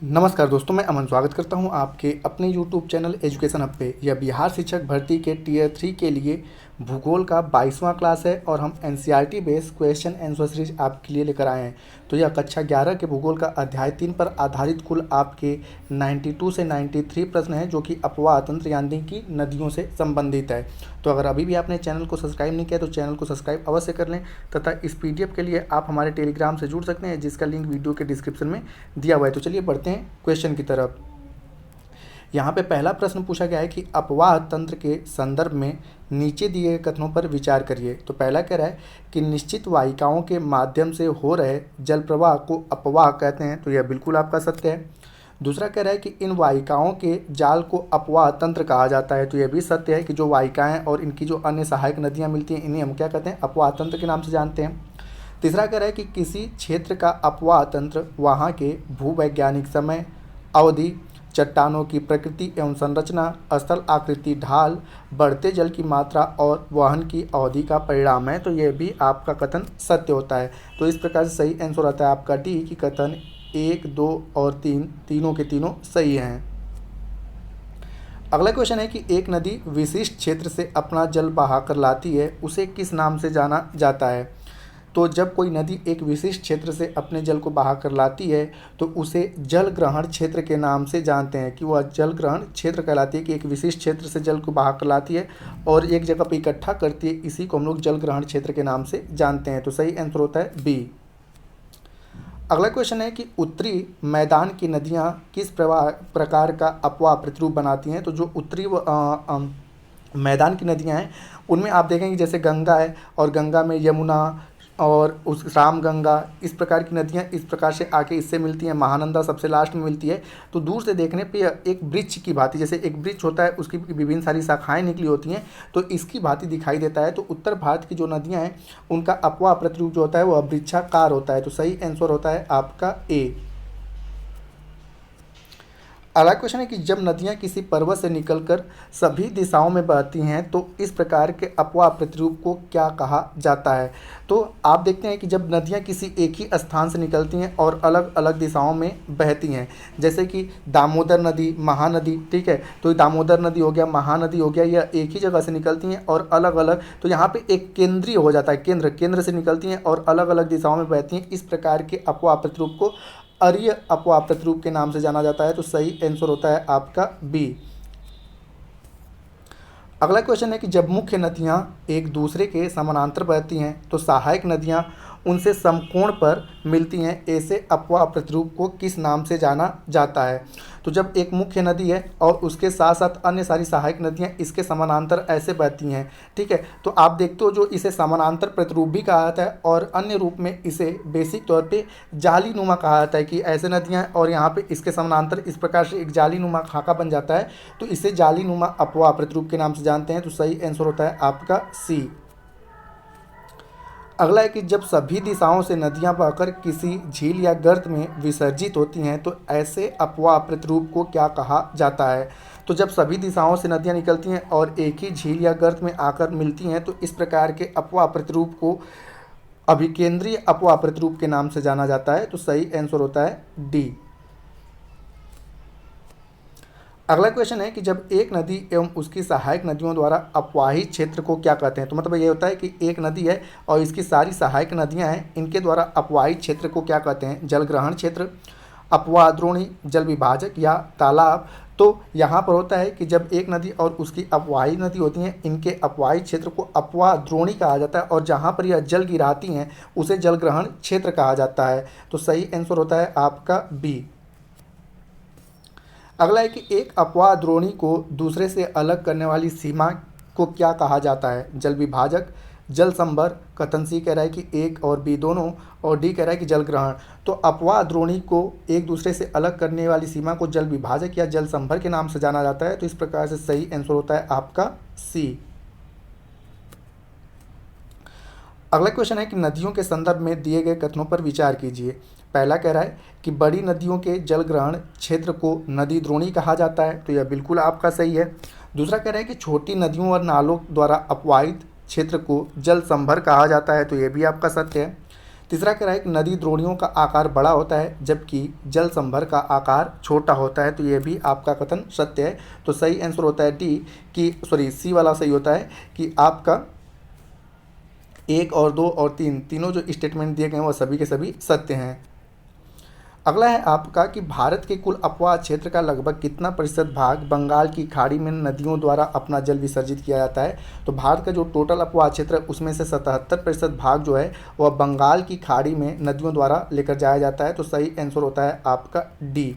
नमस्कार दोस्तों, मैं अमन स्वागत करता हूं आपके अपने YouTube चैनल एजुकेशन हब पे। यह बिहार शिक्षक भर्ती के टियर 3 के लिए भूगोल का 22वां क्लास है और हम NCERT based question answer series आपके लिए लेकर आए हैं। तो यह कक्षा 11 के भूगोल का अध्याय 3 पर आधारित कुल आपके 92 से 93 प्रश्न हैं, जो कि अपवाह तंत्र यानी कि नदियों से संबंधित है। तो अगर अभी भी आपने चैनल को सब्सक्राइब नहीं किया तो चैनल को सब्सक्राइब अवश्य कर लें तथा इस पीडीएफ के लिए आप हमारे टेलीग्राम से जुड़ सकते हैं, जिसका लिंक वीडियो के डिस्क्रिप्शन में दिया हुआ है। तो चलिए बढ़ते हैं क्वेश्चन की तरफ। यहाँ पे पहला प्रश्न पूछा गया है कि अपवाह तंत्र के संदर्भ में नीचे दिए गए कथनों पर विचार करिए। तो पहला कह रहा है कि निश्चित वाहिकाओं के माध्यम से हो रहे जल प्रवाह को अपवाह कहते हैं। तो यह बिल्कुल आपका सत्य है। दूसरा कह रहा है कि इन वाहिकाओं के जाल को अपवाह तंत्र कहा जाता है। तो यह भी सत्य है कि जो वाहिकाएं और इनकी जो अन्य सहायक नदियां मिलती हैं, इन्हें हम क्या कहते हैं? अपवाह तंत्र के नाम से जानते हैं। तीसरा कह रहा है कि किसी क्षेत्र का अपवाह तंत्र वहाँ के भूवैज्ञानिक समय, अवधि, चट्टानों की प्रकृति एवं संरचना, स्थल आकृति, ढाल, बढ़ते जल की मात्रा और वहन की अवधि का परिणाम है। तो यह भी आपका कथन सत्य होता है। तो इस प्रकार से सही आंसर आता है आपका डी कि कथन 1, 2 और 3 तीनों के तीनों सही हैं। अगला क्वेश्चन है कि एक नदी विशिष्ट क्षेत्र से अपना जल बहा कर लाती है, उसे किस नाम से जाना जाता है? तो जब कोई नदी एक विशिष्ट क्षेत्र से अपने जल को बहा कर लाती है तो उसे जल ग्रहण क्षेत्र के नाम से जानते हैं कि वह जल ग्रहण क्षेत्र कहलाती है, कि एक विशिष्ट क्षेत्र से जल को बहा कर लाती है और एक जगह पर इकट्ठा करती है। इसी को हम लोग जल ग्रहण क्षेत्र के नाम से जानते हैं। तो सही आंसर होता है बी। अगला क्वेश्चन है कि उत्तरी मैदान की नदियाँ किस प्रकार का अपवाह प्रतिरूप बनाती हैं? तो जो उत्तरी मैदान की नदियाँ हैं उनमें आप देखेंगे जैसे गंगा है और गंगा में यमुना और उस रामगंगा, इस प्रकार की नदियाँ इस प्रकार से आके इससे मिलती हैं। महानंदा सबसे लास्ट में मिलती है। तो दूर से देखने पे एक वृक्ष की भांति, जैसे एक वृक्ष होता है उसकी विभिन्न सारी शाखाएं निकली होती हैं, तो इसकी भांति दिखाई देता है। तो उत्तर भारत की जो नदियाँ हैं उनका अपवाह प्रतिरूप जो होता है वह वृक्षाकार होता है। तो सही आंसर होता है आपका ए। अगला क्वेश्चन है कि जब नदियाँ किसी पर्वत से निकलकर सभी दिशाओं में बहती हैं तो इस प्रकार के अपवाह प्रतिरूप को क्या कहा जाता है? तो आप देखते हैं कि जब नदियाँ किसी एक ही स्थान से निकलती हैं और अलग अलग दिशाओं में बहती हैं, जैसे कि दामोदर नदी, महानदी, ठीक है, तो दामोदर नदी हो गया, महानदी हो गया, यह एक ही जगह से निकलती हैं और अलग अलग, तो यहाँ पे एक केंद्रीय हो जाता है, केंद्र से निकलती हैं और अलग अलग दिशाओं में बहती हैं। इस प्रकार के अपवाह प्रतिरूप को अरीय अपवाह प्रतिरूप के नाम से जाना जाता है। तो सही आंसर होता है आपका बी। अगला क्वेश्चन है कि जब मुख्य नदियां एक दूसरे के समानांतर बहती हैं तो सहायक नदियां उनसे समकोण पर मिलती हैं, ऐसे अपवाह प्रतिरूप को किस नाम से जाना जाता है? तो जब एक मुख्य नदी है और उसके साथ साथ अन्य सारी सहायक नदियां इसके समानांतर ऐसे बहती हैं, ठीक है, तो आप देखते हो जो इसे समानांतर प्रतिरूप भी कहा जाता है और अन्य रूप में इसे बेसिक तौर पे जाली नुमा कहा जाता है, कि ऐसे नदियां और यहाँ पे इसके समानांतर इस प्रकार से एक जाली नुमा खाका बन जाता है, तो इसे जाली नुमा अपवाह प्रतिरूप के नाम से जानते हैं। तो सही आंसर होता है आपका सी। अगला है कि जब सभी दिशाओं से नदियां बहकर किसी झील या गर्त में विसर्जित होती हैं तो ऐसे अपवाह प्रतिरूप को क्या कहा जाता है? तो जब सभी दिशाओं से नदियां निकलती हैं और एक ही झील या गर्त में आकर मिलती हैं तो इस प्रकार के अपवाह प्रतिरूप को अभिकेंद्रीय अपवाह प्रतिरूप के नाम से जाना जाता है। तो सही आंसर होता है डी। अगला क्वेश्चन है कि जब एक नदी एवं उसकी सहायक नदियों द्वारा अपवाहित क्षेत्र को क्या कहते हैं? तो मतलब ये होता है कि एक नदी है और इसकी सारी सहायक नदियां हैं, इनके द्वारा अपवाहित क्षेत्र को क्या कहते हैं? जल ग्रहण क्षेत्र, अपवाह द्रोणी, जल विभाजक या तालाब। तो यहाँ पर होता है कि जब एक नदी और उसकी अपवाहित नदी होती हैं, इनके अपवाहित क्षेत्र को अपवाह द्रोणी कहा जाता है और जहाँ पर यह जल गिराती हैं उसे जल ग्रहण क्षेत्र कहा जाता है। तो सही आंसर होता है आपका बी। अगला है कि एक अपवाह द्रोणी को दूसरे से अलग करने वाली सीमा को क्या कहा जाता है? जल विभाजक, जल संभर, कथन सी कह रहा है कि एक और बी दोनों, और डी कह रहा है कि जल ग्रहण। तो अपवाह द्रोणी को एक दूसरे से अलग करने वाली सीमा को जल विभाजक या जल संभर के नाम से जाना जाता है। तो इस प्रकार से सही आंसर होता है आपका सी। अगला क्वेश्चन है कि नदियों के संदर्भ में दिए गए कथनों पर विचार कीजिए। पहला कह रहा है कि बड़ी नदियों के जल ग्रहण क्षेत्र को नदी द्रोणी कहा जाता है। तो यह बिल्कुल आपका सही है। दूसरा कह रहा है कि छोटी नदियों और नालों द्वारा अपवाहित क्षेत्र को जल संभर कहा जाता है। तो यह भी आपका सत्य है। तीसरा कह रहा है कि नदी द्रोणियों का आकार बड़ा होता है जबकि जल संभर का आकार छोटा होता है, तो ये भी आपका कथन सत्य है। तो सही आंसर होता है डी कि सॉरी सी वाला सही होता है कि आपका 1 और 2 और 3 तीनों जो स्टेटमेंट दिए गए हैं वो सभी के सभी सत्य हैं। अगला है आपका कि भारत के कुल अपवाह क्षेत्र का लगभग कितना प्रतिशत भाग बंगाल की खाड़ी में नदियों द्वारा अपना जल विसर्जित किया जाता है। तो भारत का जो टोटल अपवाह क्षेत्र है उसमें से 77% भाग जो है वह बंगाल की खाड़ी में नदियों द्वारा लेकर जाया जाता है। तो सही आंसर होता है आपका डी।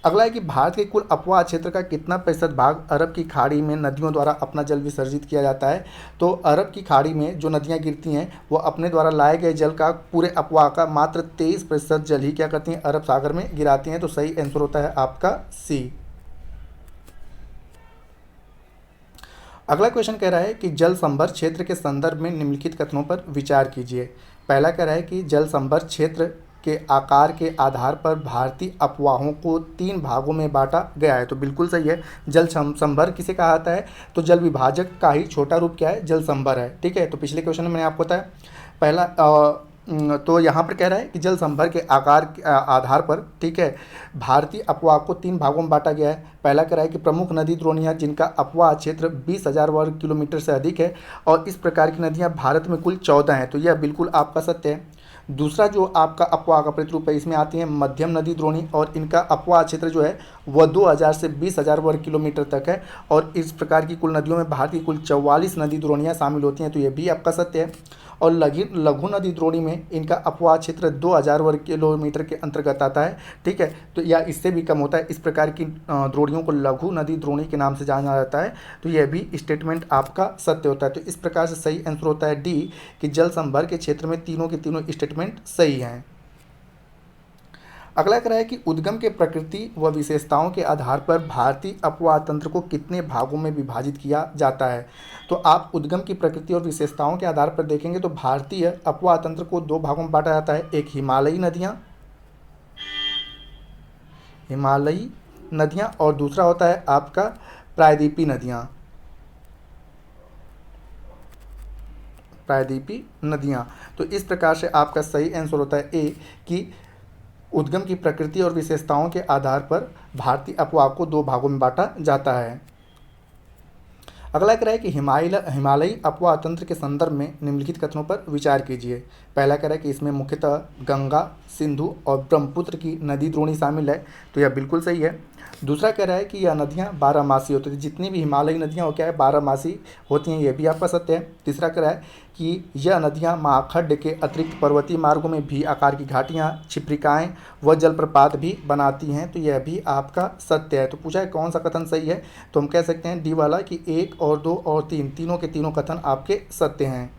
अगला है कि भारत के कुल अपवाह क्षेत्र का कितना प्रतिशत भाग अरब की खाड़ी में नदियों द्वारा अपना जल विसर्जित किया जाता है। तो अरब की खाड़ी में जो नदियां गिरती हैं वो अपने द्वारा लाए गए जल का पूरे अपवाह का मात्र 23% जल ही क्या करती हैं, अरब सागर में गिराती हैं। तो सही आंसर होता है आपका सी। अगला क्वेश्चन कह रहा है कि जल संभर क्षेत्र के संदर्भ में निम्नलिखित कथनों पर विचार कीजिए। पहला कह रहा है कि जल संभर क्षेत्र के आकार के आधार पर भारतीय अपवाहों को 3 भागों में बांटा गया है। तो बिल्कुल सही है। जल संभर किसे कहा जाता है, तो जल विभाजक का ही छोटा रूप क्या है, जल संभर है। ठीक है, तो पिछले क्वेश्चन में मैंने आपको बताया पहला तो यहाँ पर कह रहा है कि जल संभर के आकार के आधार पर, ठीक है, भारतीय अपवाह को 3 भागों में बांटा गया है। पहला कह रहा है कि प्रमुख नदी द्रोणियाँ जिनका अपवाह क्षेत्र 20,000 वर्ग किलोमीटर से अधिक है और इस प्रकार की नदियाँ भारत में कुल 14 हैं। तो यह बिल्कुल आपका सत्य है। दूसरा जो आपका अपवाह का प्रतिरूप है इसमें आती है मध्यम नदी द्रोणी और इनका अपवाह क्षेत्र जो है वह 2,000 से 20,000 वर्ग किलोमीटर तक है और इस प्रकार की कुल नदियों में भारत की कुल 44 नदी द्रोणियाँ शामिल होती हैं। तो ये भी आपका सत्य है। और लघु नदी द्रोणी में इनका अपवाह क्षेत्र 2,000 वर्ग किलोमीटर के अंतर्गत आता है। ठीक है, तो या इससे भी कम होता है। इस प्रकार की द्रोणियों को लघु नदी द्रोणी के नाम से जाना जाता है। तो यह भी स्टेटमेंट आपका सत्य होता है। तो इस प्रकार से सही आंसर होता है डी कि जल संभर के क्षेत्र में तीनों के तीनों स्टेटमेंट सही हैं। अगला कह रहा है कि उद्गम के प्रकृति व विशेषताओं के आधार पर भारतीय अपवाह तंत्र को कितने भागों में विभाजित किया जाता है। तो आप उद्गम की प्रकृति और विशेषताओं के आधार पर देखेंगे तो भारतीय अपवाह तंत्र को 2 भागों में बांटा जाता है। एक हिमालयी नदियाँ और दूसरा होता है आपका प्रायद्वीपीय नदियाँ। तो इस प्रकार से आपका सही आंसर होता है ए कि उद्गम की प्रकृति और विशेषताओं के आधार पर भारतीय अपवाह को 2 भागों में बांटा जाता है। अगला कह रहा है कि हिमालयी अपवाह तंत्र के संदर्भ में निम्नलिखित कथनों पर विचार कीजिए। पहला कह रहा है कि इसमें मुख्यतः गंगा, सिंधु और ब्रह्मपुत्र की नदी द्रोणी शामिल है। तो यह बिल्कुल सही है। दूसरा कह रहा है कि यह नदियाँ 12मासी होती थी। जितनी भी हिमालयी नदियाँ हो क्या है 12मासी होती हैं, यह भी आपका सत्य है। तीसरा कह रहा है कि यह नदियाँ महाखड्ड के अतिरिक्त पर्वतीय मार्गों में भी आकार की घाटियाँ, छिप्रिकाएँ व जलप्रपात भी बनाती हैं। तो यह भी आपका सत्य है। तो पूछा है कौन सा कथन सही है, तो हम कह सकते हैं डी वाला कि 1 और 2 और 3 तीनों के तीनों कथन आपके सत्य हैं।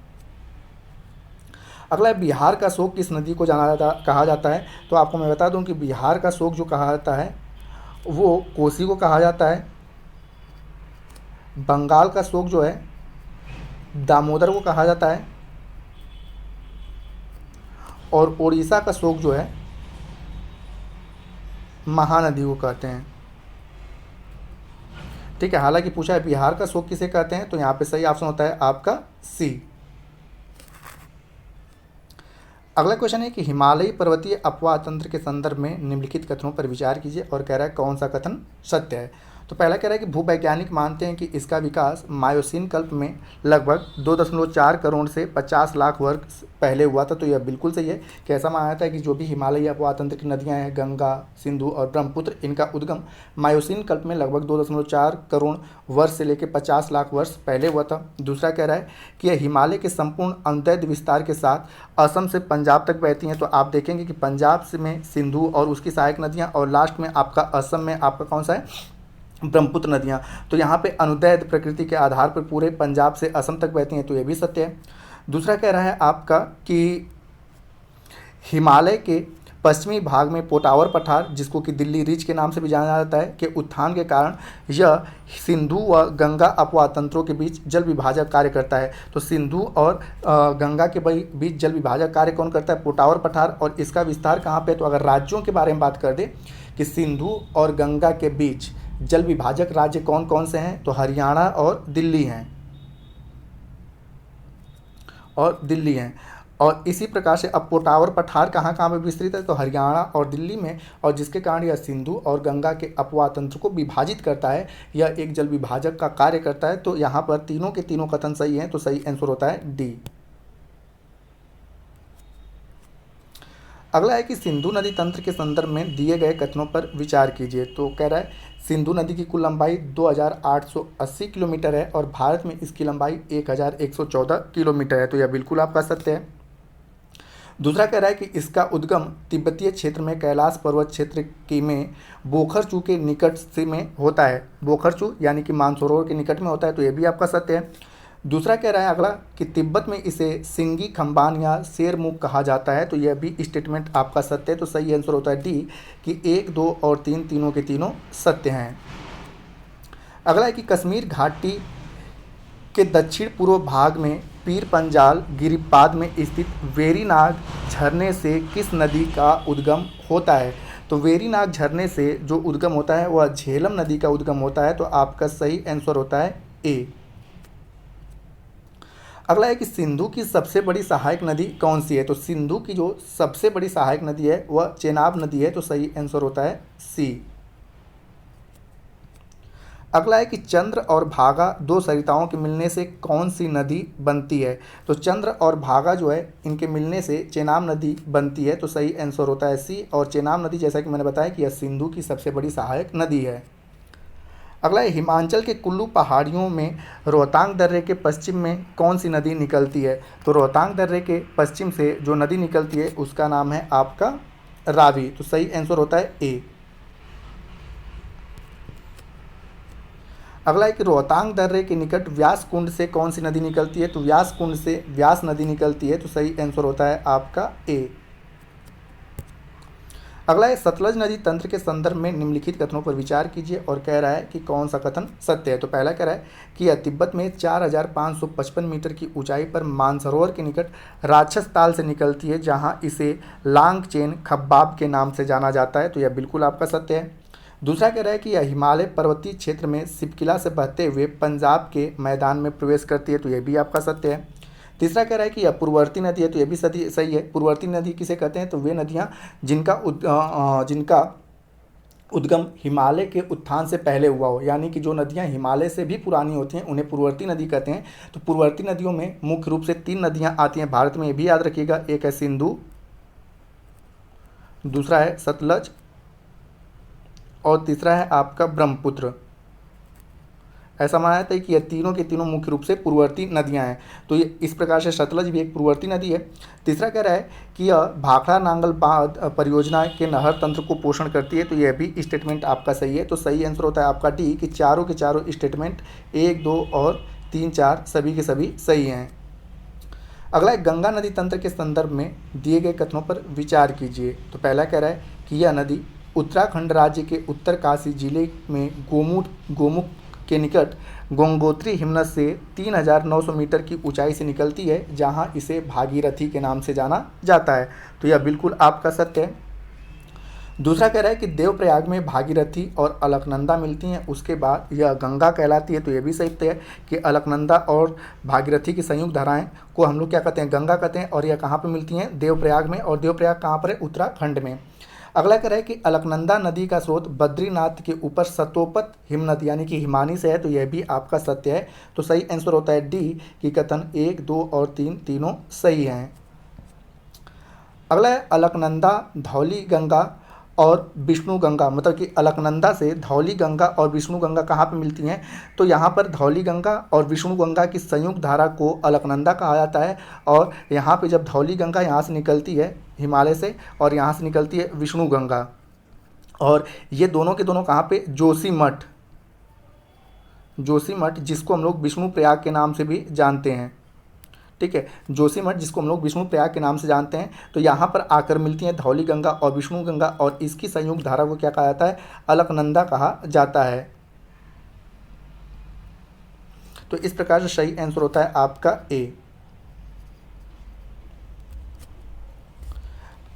अगला है बिहार का शोक किस नदी को कहा जाता है। तो आपको मैं बता दूं कि बिहार का शोक जो कहा जाता है वो कोसी को कहा जाता है। बंगाल का शोक जो है दामोदर को कहा जाता है और उड़ीसा का शोक जो है महानदी को कहते हैं। ठीक है, हालांकि पूछा है बिहार का शोक किसे कहते हैं, तो यहाँ पे सही ऑप्शन होता है आपका सी। अगला क्वेश्चन है कि हिमालयी पर्वतीय अपवाह तंत्र के संदर्भ में निम्नलिखित कथनों पर विचार कीजिए और कह रहा है कौन सा कथन सत्य है। तो पहला कह रहा है कि भूवैज्ञानिक मानते हैं कि इसका विकास मायोसीन कल्प में लगभग 2.4 करोड़ से 50 लाख वर्ष पहले हुआ था। तो यह बिल्कुल सही है कि ऐसा माना जाता है कि जो भी हिमालयी अपवाह तंत्र की नदियाँ हैं गंगा, सिंधु और ब्रह्मपुत्र, इनका उद्गम मायोसीन कल्प में लगभग 2.4 करोड़ वर्ष से लेकर 50 लाख वर्ष पहले हुआ था। दूसरा कह रहा है कि यह हिमालय के संपूर्ण अनुदैर्ध्य विस्तार के साथ असम से पंजाब तक बहती हैं। तो आप देखेंगे कि पंजाब में सिंधु और उसकी सहायक नदियाँ और लास्ट में आपका असम में आपका कौन सा है, ब्रह्मपुत्र नदियाँ। तो यहाँ पे अनुदैर्ध्य प्रकृति के आधार पर पूरे पंजाब से असम तक बहती हैं। तो ये भी सत्य है। दूसरा कह रहा है आपका कि हिमालय के पश्चिमी भाग में पोटावर पठार, जिसको कि दिल्ली रिज के नाम से भी जाना जाता है, के उत्थान के कारण यह सिंधु व गंगा अपवाह तंत्रों के बीच जल विभाजक कार्य करता है। तो सिंधु और गंगा के बीच जल विभाजक कार्य कौन करता है, पोटावर पठार। और इसका विस्तार कहाँ पे, तो अगर राज्यों के बारे में बात कर दें कि सिंधु और गंगा के बीच जल विभाजक राज्य कौन कौन से हैं, तो हरियाणा और दिल्ली हैं और इसी प्रकार से अब पोटावर पठार कहाँ कहाँ पे विस्तृत है, तो हरियाणा और दिल्ली में, और जिसके कारण यह सिंधु और गंगा के अपवाह तंत्र को विभाजित करता है, यह एक जल विभाजक का कार्य करता है। तो यहाँ पर तीनों के तीनों कथन सही हैं, तो सही आंसर होता है डी। अगला है कि सिंधु नदी तंत्र के संदर्भ में दिए गए कथनों पर विचार कीजिए। तो कह रहा है सिंधु नदी की कुल लंबाई 2880 किलोमीटर है और भारत में इसकी लंबाई 1114 किलोमीटर है, तो यह बिल्कुल आपका सत्य है। दूसरा कह रहा है कि इसका उद्गम तिब्बतीय क्षेत्र में कैलाश पर्वत क्षेत्र की में बोखरचू के निकट से में होता है, बोखरचू यानी कि मानसरोवर के निकट में होता है, तो यह भी आपका सत्य है। दूसरा कह रहा है अगला कि तिब्बत में इसे सिंगी खम्बान या शेरमुख कहा जाता है, तो यह भी स्टेटमेंट आपका सत्य है, तो सही आंसर होता है डी कि 1, 2 और 3 तीनों के तीनों सत्य हैं। अगला है कि कश्मीर घाटी के दक्षिण पूर्व भाग में पीर पंजाल गिरिपाद में स्थित वेरीनाग झरने से किस नदी का उद्गम होता है, तो वेरीनाग झरने से जो उद्गम होता है वह झेलम नदी का उद्गम होता है, तो आपका सही आंसर होता है ए। अगला है कि सिंधु की सबसे बड़ी सहायक नदी कौन सी है, तो सिंधु की जो सबसे बड़ी सहायक नदी है वह चेनाब नदी है, तो सही आंसर होता है सी। अगला है कि चंद्र और भागा दो सरिताओं के मिलने से कौन सी नदी बनती है, तो चंद्र और भागा जो है इनके मिलने से चेनाब नदी बनती है, तो सही आंसर होता है सी। और चेनाब नदी जैसा कि मैंने बताया कि यह सिंधु की सबसे बड़ी सहायक नदी है। अगला है हिमाचल के कुल्लू पहाड़ियों में रोहतांग दर्रे के पश्चिम में कौन सी नदी निकलती है, तो रोहतांग दर्रे के पश्चिम से जो नदी निकलती है उसका नाम है आपका रावी, तो सही आंसर होता है ए। अगला है कि रोहतांग दर्रे के निकट व्यास कुंड से कौन सी नदी निकलती है, तो व्यास कुंड से व्यास नदी निकलती है, तो सही आंसर होता है आपका ए। अगला है सतलज नदी तंत्र के संदर्भ में निम्नलिखित कथनों पर विचार कीजिए और कह रहा है कि कौन सा कथन सत्य है। तो पहला कह रहा है कि यह तिब्बत में 4555 मीटर की ऊंचाई पर मानसरोवर के निकट राक्षस ताल से निकलती है, जहां इसे लांगचेन खब्बाब के नाम से जाना जाता है, तो यह बिल्कुल आपका सत्य है। दूसरा कह रहा है कि यह हिमालय पर्वतीय क्षेत्र में सिपकिला से बहते हुए पंजाब के मैदान में प्रवेश करती है, तो यह भी आपका सत्य है। तीसरा कह रहा है कि यह पूर्ववर्ती नदी है, तो यह भी सही है। पूर्ववर्ती नदी किसे कहते हैं, तो वे नदियाँ जिनका उद्गम हिमालय के उत्थान से पहले हुआ हो, यानी कि जो नदियाँ हिमालय से भी पुरानी होती हैं उन्हें पूर्ववर्ती नदी कहते हैं। तो पूर्ववर्ती नदियों में मुख्य रूप से 3 नदियाँ आती हैं भारत में, ये भी याद रखिएगा। एक है सिंधु, दूसरा है सतलज और तीसरा है आपका ब्रह्मपुत्र। ऐसा माना जाता है कि यह तीनों के तीनों मुख्य रूप से पूर्ववर्ती नदियां हैं, तो ये इस प्रकार से सतलज भी एक पूर्ववर्ती नदी है। तीसरा कह रहा है कि यह भाखड़ा नांगल बांध परियोजना के नहर तंत्र को पोषण करती है, तो यह भी स्टेटमेंट आपका सही है, तो सही आंसर होता है आपका डी कि चारों के चारों स्टेटमेंट 1, 2 और 3, 4 सभी के सभी सही हैं। अगला है गंगा नदी तंत्र के संदर्भ में दिए गए कथनों पर विचार कीजिए। तो पहला कह रहा है कि यह नदी उत्तराखंड राज्य के उत्तरकाशी जिले में गोमुख के निकट गंगोत्री हिमनद से 3900 मीटर की ऊंचाई से निकलती है, जहां इसे भागीरथी के नाम से जाना जाता है, तो यह बिल्कुल आपका सत्य है। दूसरा कह रहा है कि देवप्रयाग में भागीरथी और अलकनंदा मिलती हैं, उसके बाद यह गंगा कहलाती है, तो यह भी सत्य है कि अलकनंदा और भागीरथी की संयुक्त धाराएं को हम लोग क्या कहते हैं, गंगा कहते हैं, और यह कहाँ पर मिलती हैं, देवप्रयाग में, और देवप्रयाग कहाँ पर है, उत्तराखंड में। अगला कह रहा है कि अलकनंदा नदी का स्रोत बद्रीनाथ के ऊपर सतोपत हिमनद यानी कि हिमानी से है, तो यह भी आपका सत्य है, तो सही आंसर होता है डी कि कथन 1, 2 और 3 तीनों सही हैं। अगला है अलकनंदा धौली गंगा और विष्णु गंगा, मतलब कि अलकनंदा से धौली गंगा और विष्णु गंगा कहाँ पे मिलती हैं, तो यहाँ पर धौली गंगा और विष्णु गंगा की संयुक्त धारा को अलकनंदा कहा जाता है, और यहाँ पे जब धौली गंगा यहाँ से निकलती है हिमालय से और यहाँ से निकलती है विष्णु गंगा, और ये दोनों के दोनों कहाँ पे, जोशीमठ जिसको हम लोग विष्णु प्रयाग के नाम से भी जानते हैं, ठीक है, जोशीमठ जिसको हम लोग विष्णु प्रयाग के नाम से जानते हैं, तो यहाँ पर आकर मिलती हैं धौली गंगा और विष्णु गंगा, और इसकी संयुक्त धारा को क्या कहा जाता है, अलकनंदा कहा जाता है। तो इस प्रकार से सही आंसर होता है आपका ए।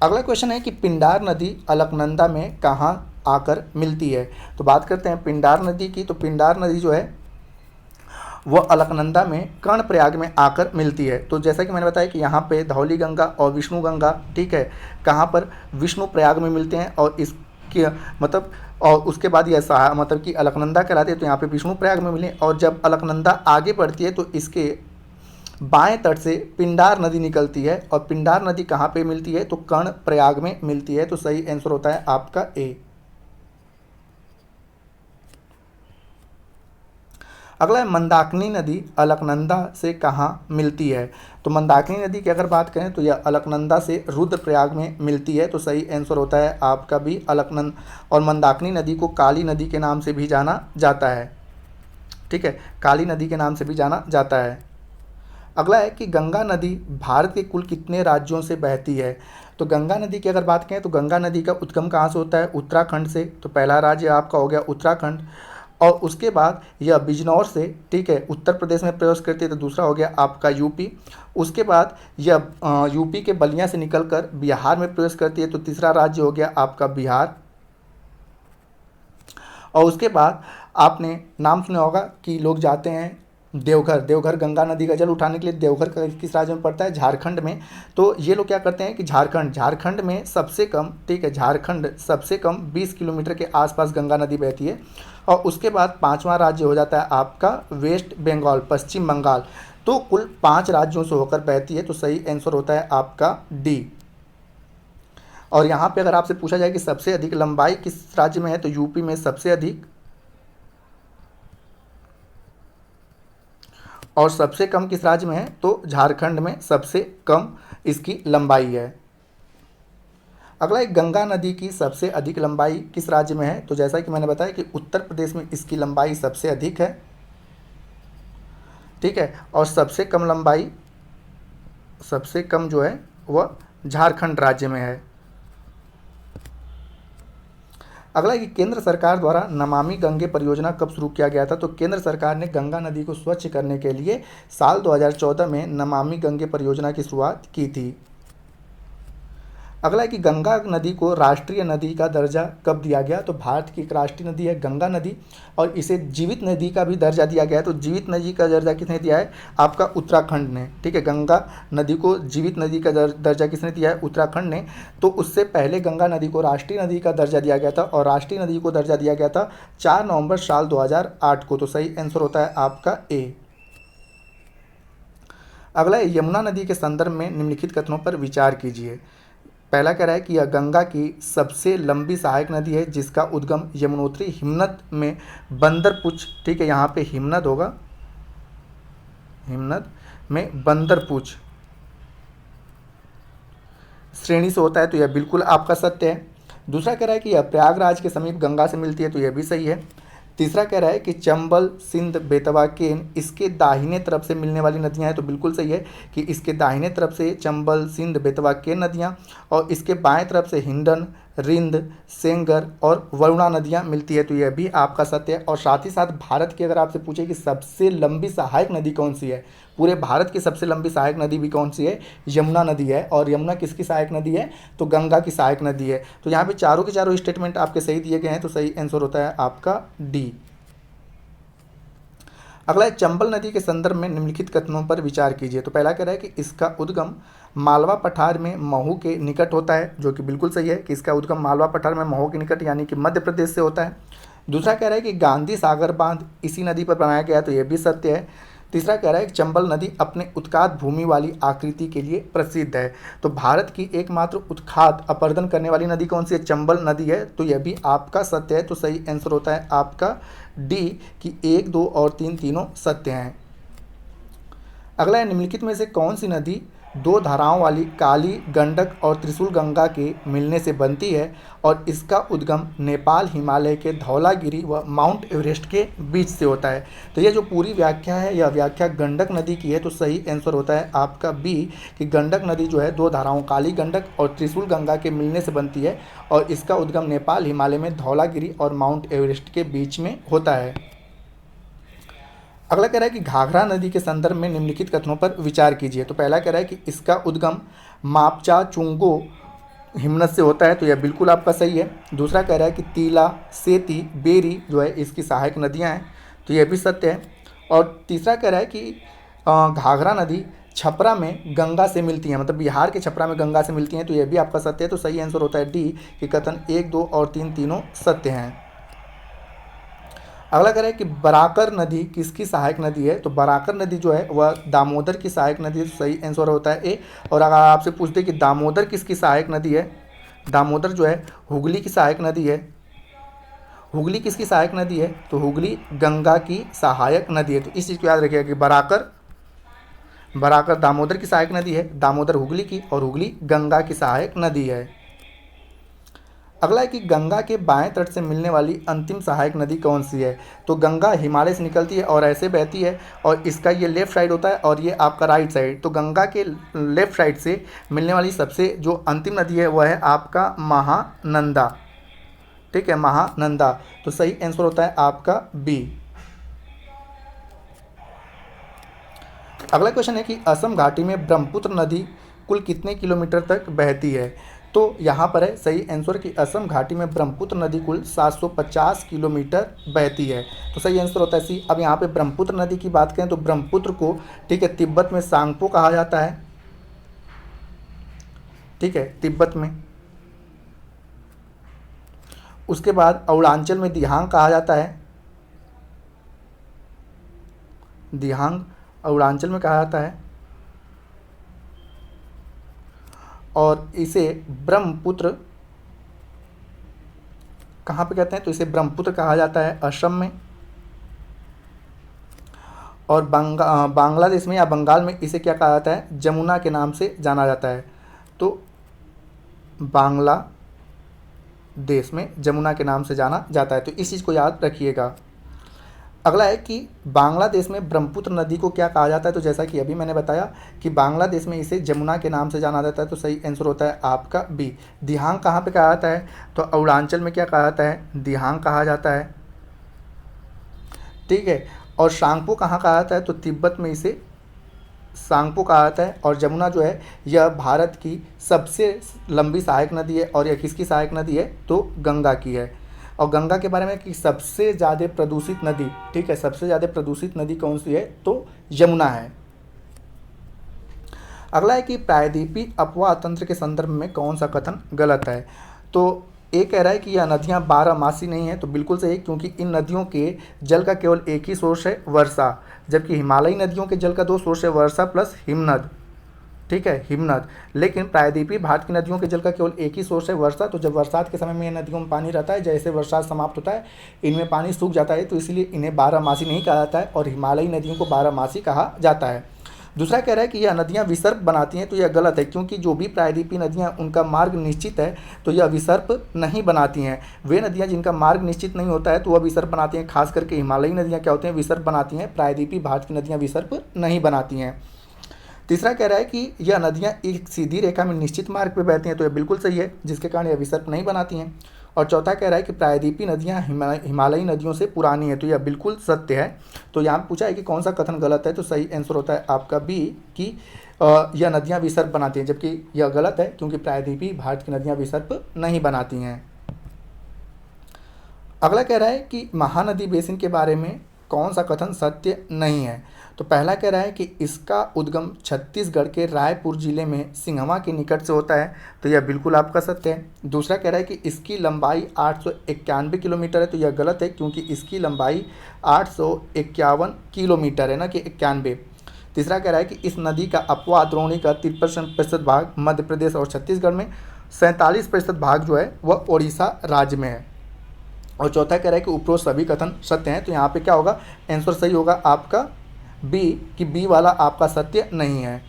अगला क्वेश्चन है कि पिंडार नदी अलकनंदा में कहाँ आकर मिलती है, तो बात करते हैं पिंडार नदी की। तो पिंडार नदी जो है वह अलकनंदा में कर्णप्रयाग में आकर मिलती है। तो जैसा कि मैंने बताया कि यहाँ पे धौली गंगा और विष्णु गंगा, ठीक है, कहाँ पर, विष्णु प्रयाग में मिलते हैं, और इसके मतलब और उसके बाद यह मतलब कि अलकनंदा कहलाती है, तो यहाँ पे विष्णु प्रयाग में मिले। और जब अलकनंदा आगे बढ़ती है तो इसके बाएं तट से पिंडार नदी निकलती है, और पिंडार नदी कहाँ पे मिलती है, तो कर्णप्रयाग में मिलती है। तो सही आंसर होता है आपका ए। अगला है मंदाकिनी नदी अलकनंदा से कहाँ मिलती है। तो मंदाकिनी नदी की अगर बात करें तो यह अलकनंदा से रुद्रप्रयाग में मिलती है। तो सही आंसर होता है आपका भी अलकनंद। और मंदाकिनी नदी को काली नदी के नाम से भी जाना जाता है, ठीक है, काली नदी के नाम से भी जाना जाता है। अगला है कि गंगा नदी भारत के कुल कितने राज्यों से बहती है। तो गंगा नदी की अगर बात करें तो गंगा नदी का उद्गम कहाँ से होता है, उत्तराखंड से। तो पहला राज्य आपका हो गया उत्तराखंड, और उसके बाद यह बिजनौर से, ठीक है, उत्तर प्रदेश में प्रवेश करती है। तो दूसरा हो गया आपका यूपी। उसके बाद यह यूपी के बलिया से निकलकर बिहार में प्रवेश करती है। तो तीसरा राज्य हो गया आपका बिहार। और उसके बाद आपने नाम सुना होगा कि लोग जाते हैं देवघर, देवघर गंगा नदी का जल उठाने के लिए। देवघर किस राज्य में पड़ता है, झारखंड में। तो ये लोग क्या करते हैं कि झारखंड में सबसे कम, ठीक है, झारखंड सबसे कम 20 किलोमीटर के आसपास गंगा नदी बहती है। और उसके बाद पांचवा राज्य हो जाता है आपका वेस्ट बंगाल, पश्चिम बंगाल। तो कुल 5 राज्यों से होकर बहती है। तो सही आंसर होता है आपका डी। और यहाँ पे अगर आपसे पूछा जाए कि सबसे अधिक लंबाई किस राज्य में है, तो यूपी में सबसे अधिक, और सबसे कम किस राज्य में है, तो झारखंड में सबसे कम इसकी लंबाई है। अगला एक, गंगा नदी की सबसे अधिक लंबाई किस राज्य में है। तो जैसा कि मैंने बताया कि उत्तर प्रदेश में इसकी लंबाई सबसे अधिक है, ठीक है, और सबसे कम लंबाई, सबसे कम जो है वह झारखंड राज्य में है। अगला कि केंद्र सरकार द्वारा नमामि गंगे परियोजना कब शुरू किया गया था। तो केंद्र सरकार ने गंगा नदी को स्वच्छ करने के लिए साल 2014 में नमामि गंगे परियोजना की शुरुआत की थी। अगला है कि गंगा नदी को राष्ट्रीय नदी का दर्जा कब दिया गया। तो भारत की एक राष्ट्रीय नदी है गंगा नदी, और इसे जीवित नदी का भी दर्जा दिया गया है। तो जीवित नदी का दर्जा किसने दिया है, आपका उत्तराखंड ने, ठीक है, गंगा नदी को जीवित नदी का दर्जा किसने दिया है, उत्तराखंड ने। तो उससे पहले गंगा नदी को राष्ट्रीय नदी का दर्जा दिया गया था, और राष्ट्रीय नदी को दर्जा दिया गया था 4 नवंबर साल 2008 को। तो सही आंसर होता है आपका ए। अगला है यमुना नदी के संदर्भ में निम्नलिखित कथनों पर विचार कीजिए। पहला कह रहा है कि यह गंगा की सबसे लंबी सहायक नदी है, जिसका उद्गम यमुनोत्री हिमनद में बंदरपुच, ठीक है, यहाँ पे हिमनद होगा, हिमनद में बंदरपुच श्रेणी से होता है। तो यह बिल्कुल आपका सत्य है। दूसरा कह रहा है कि यह प्रयागराज के समीप गंगा से मिलती है। तो यह भी सही है। तीसरा कह रहा है कि चंबल, सिंध, बेतवा, केन इसके दाहिने तरफ से मिलने वाली नदियां हैं। तो बिल्कुल सही है कि इसके दाहिने तरफ से चंबल, सिंध, बेतवा, केन नदियां, और इसके बाएं तरफ से हिंडन, रिंद, सेंगर और वरुणा नदियां मिलती है। तो यह भी आपका सत्य है। और साथ ही साथ भारत की अगर आपसे पूछे कि सबसे लंबी सहायक नदी कौन सी है, पूरे भारत की सबसे लंबी सहायक नदी भी कौन सी है, यमुना नदी है। और यमुना किसकी सहायक नदी है, तो गंगा की सहायक नदी है। तो यहाँ पे चारों के चारों स्टेटमेंट आपके सही दिए गए हैं। तो सही आंसर होता है आपका डी। अगला है चंबल नदी के संदर्भ में निम्नलिखित कथनों पर विचार कीजिए। तो पहला कह रहा है कि इसका उद्गम मालवा पठार में महू के निकट होता है, जो कि बिल्कुल सही है कि इसका उद्गम मालवा पठार में महू के निकट यानी कि मध्य प्रदेश से होता है। दूसरा कह रहा है कि गांधी सागर बांध इसी नदी पर बनाया गया है। तो यह भी सत्य है। तीसरा कह रहा है कि चंबल नदी अपने उत्खात भूमि वाली आकृति के लिए प्रसिद्ध है। तो भारत की एकमात्र उत्खात अपर्दन करने वाली नदी कौन सी है, चंबल नदी है। तो यह भी आपका सत्य है। तो सही आंसर होता है आपका डी कि 1, 2 और 3 तीनों सत्य हैं। अगला है निम्नलिखित में से कौन सी नदी 2 धाराओं वाली काली गंडक और त्रिशूल गंगा के मिलने से बनती है, और इसका उद्गम नेपाल हिमालय के धौलागिरी व माउंट एवरेस्ट के बीच से होता है। तो ये जो पूरी व्याख्या है, यह व्याख्या गंडक नदी की है। तो सही आंसर होता है आपका बी कि गंडक नदी जो है 2 धाराओं काली गंडक और त्रिशूल गंगा के मिलने से बनती है, और इसका उद्गम नेपाल हिमालय में धौलागिरी और माउंट एवरेस्ट के बीच में होता है। अगला कह रहा है कि घाघरा नदी के संदर्भ में निम्नलिखित कथनों पर विचार कीजिए। तो पहला कह रहा है कि इसका उद्गम मापचा चुंगो हिमनद से होता है। तो यह बिल्कुल आपका सही है। दूसरा कह रहा है कि तीला, सेती, बेरी जो है इसकी सहायक नदियां हैं। तो यह भी सत्य है। और तीसरा कह रहा है कि घाघरा नदी छपरा में गंगा से मिलती हैं, मतलब बिहार के छपरा में गंगा से मिलती हैं, तो यह भी आपका सत्य है। तो सही आंसर होता है डी कि कथन 1, 2 और 3 तीनों सत्य हैं। अगला कह रहा है कि बराकर नदी किसकी सहायक नदी है? तो बराकर नदी जो है वह दामोदर की सहायक नदी है, तो सही आंसर होता है ए। और अगर आपसे पूछते कि दामोदर किसकी सहायक नदी है, दामोदर जो है हुगली की सहायक नदी है। हुगली किसकी सहायक नदी है? तो हुगली गंगा की सहायक नदी है। तो इस चीज़ को याद रखिएगा कि बराकर दामोदर की सहायक नदी है, दामोदर हुगली की, और हुगली गंगा की सहायक नदी है। अगला है कि गंगा के बाएं तट से मिलने वाली अंतिम सहायक नदी कौन सी है? तो गंगा हिमालय से निकलती है और ऐसे बहती है, और इसका ये लेफ्ट साइड होता है और ये आपका राइट साइड। तो गंगा के लेफ्ट साइड से मिलने वाली सबसे जो अंतिम नदी है वह है आपका महानंदा। ठीक है, महानंदा। तो सही आंसर होता है आपका बी। अगला क्वेश्चन है कि असम घाटी में ब्रह्मपुत्र नदी कुल कितने किलोमीटर तक बहती है? तो यहाँ पर है सही आंसर कि असम घाटी में ब्रह्मपुत्र नदी कुल 750 किलोमीटर बहती है। तो सही आंसर होता है सी। अब यहाँ पे ब्रह्मपुत्र नदी की बात करें तो ब्रह्मपुत्र को, ठीक है, तिब्बत में सांगपो कहा जाता है। ठीक है, तिब्बत में। उसके बाद अरुणाचल में दिहांग कहा जाता है। दिहांग अरुणाचल में कहा जाता है। और इसे ब्रह्मपुत्र कहाँ पे कहते हैं? तो इसे ब्रह्मपुत्र कहा जाता है असम में। और बांग्लादेश में या बंगाल में इसे क्या कहा जाता है? जमुना के नाम से जाना जाता है। तो बांग्लादेश में जमुना के नाम से जाना जाता है। तो इस चीज़ को याद रखिएगा। अगला है कि बांग्लादेश में ब्रह्मपुत्र नदी को क्या कहा जाता है? तो जैसा कि अभी मैंने बताया कि बांग्लादेश में इसे जमुना के नाम से जाना जाता है। तो सही आंसर होता है आपका बी। दिहांग कहाँ पे कहा जाता है? तो अरुणाचल में क्या कहा जाता है? दिहांग कहा जाता है। ठीक है, और सांगपो कहाँ कहा जाता है? तो तिब्बत में इसे सांगपो कहा जाता है। और जमुना जो है यह भारत की सबसे लंबी सहायक नदी है। और यह किसकी सहायक नदी है? तो गंगा की है। और गंगा के बारे में कि सबसे ज़्यादा प्रदूषित नदी, ठीक है, सबसे ज़्यादा प्रदूषित नदी कौन सी है? तो यमुना है। अगला है कि प्रायद्वीपीय अपवाह तंत्र के संदर्भ में कौन सा कथन गलत है? तो ये कह रहा है कि यह नदियाँ बारहमासी नहीं है। तो बिल्कुल सही, क्योंकि इन नदियों के जल का केवल एक ही सोर्स है, वर्षा। जबकि हिमालयी नदियों के जल का 2 सोर्स है, वर्षा प्लस हिमनद। ठीक है, हिमनद। लेकिन प्रायद्वीपीय भारत की नदियों के जल का केवल एक ही सोर्स है, वर्षा। तो जब बरसात के समय में ये नदियों में पानी रहता है, जैसे बरसात समाप्त होता है इनमें पानी सूख जाता है। तो इसलिए इन्हें बारहमासी नहीं कहा जाता है, और हिमालयी नदियों को बारहमासी कहा जाता है। दूसरा कह रहा है कि यह नदियाँ विसर्प बनाती हैं। तो यह गलत है, क्योंकि जो भी प्रायद्वीपीय नदियाँ उनका मार्ग निश्चित है, तो यह विसर्प नहीं बनाती हैं। वे नदियाँ जिनका मार्ग निश्चित नहीं होता है तो वह विसर्प बनाती हैं। खास करके हिमालयी नदियाँ क्या होती हैं? विसर्प बनाती हैं। प्रायद्वीपीय भारत की नदियाँ विसर्प नहीं बनाती हैं। तीसरा कह रहा है कि यह नदियाँ एक सीधी रेखा में निश्चित मार्ग पर बहती हैं। तो यह बिल्कुल सही है, जिसके कारण यह विसर्प नहीं बनाती हैं। और चौथा कह रहा है कि प्रायद्वीपीय नदियाँ हिमालयी नदियों से पुरानी है। तो यह बिल्कुल सत्य है। तो यहाँ पूछा है कि कौन सा कथन गलत है? तो सही आंसर होता है आपका बी कि यह नदियाँ विसर्प बनाती हैं। जबकि यह गलत है, क्योंकि प्रायद्वीपीय भारत की नदियाँ विसर्प नहीं बनाती हैं। अगला कह रहा है कि महानदी बेसिन के बारे में कौन सा कथन सत्य नहीं है? तो पहला कह रहा है कि इसका उद्गम छत्तीसगढ़ के रायपुर जिले में सिंघवा के निकट से होता है। तो यह बिल्कुल आपका सत्य है। दूसरा कह रहा है कि इसकी लंबाई 891 किलोमीटर है। तो यह गलत है, क्योंकि इसकी लंबाई 851 किलोमीटर है, ना कि 91। तीसरा कह रहा है कि इस नदी का अपवाह द्रोणी का 53% भाग मध्य प्रदेश और छत्तीसगढ़ में, 47% भाग जो है वह ओडिशा राज्य में है। और चौथा कह रहा है कि उपरोक्त सभी कथन सत्य हैं। तो यहाँ पे क्या होगा? आंसर सही होगा आपका बी, कि बी वाला आपका सत्य नहीं है।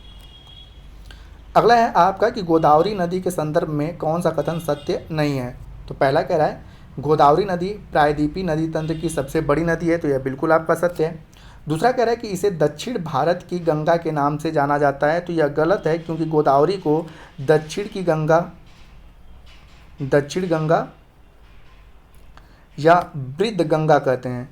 अगला है आपका कि गोदावरी नदी के संदर्भ में कौन सा कथन सत्य नहीं है? तो पहला कह रहा है गोदावरी नदी प्रायद्वीपीय नदी तंत्र की सबसे बड़ी नदी है। तो यह बिल्कुल आपका सत्य है। दूसरा कह रहा है कि इसे दक्षिण भारत की गंगा के नाम से जाना जाता है। तो यह गलत है, क्योंकि गोदावरी को दक्षिण गंगा या वृद्ध गंगा कहते हैं।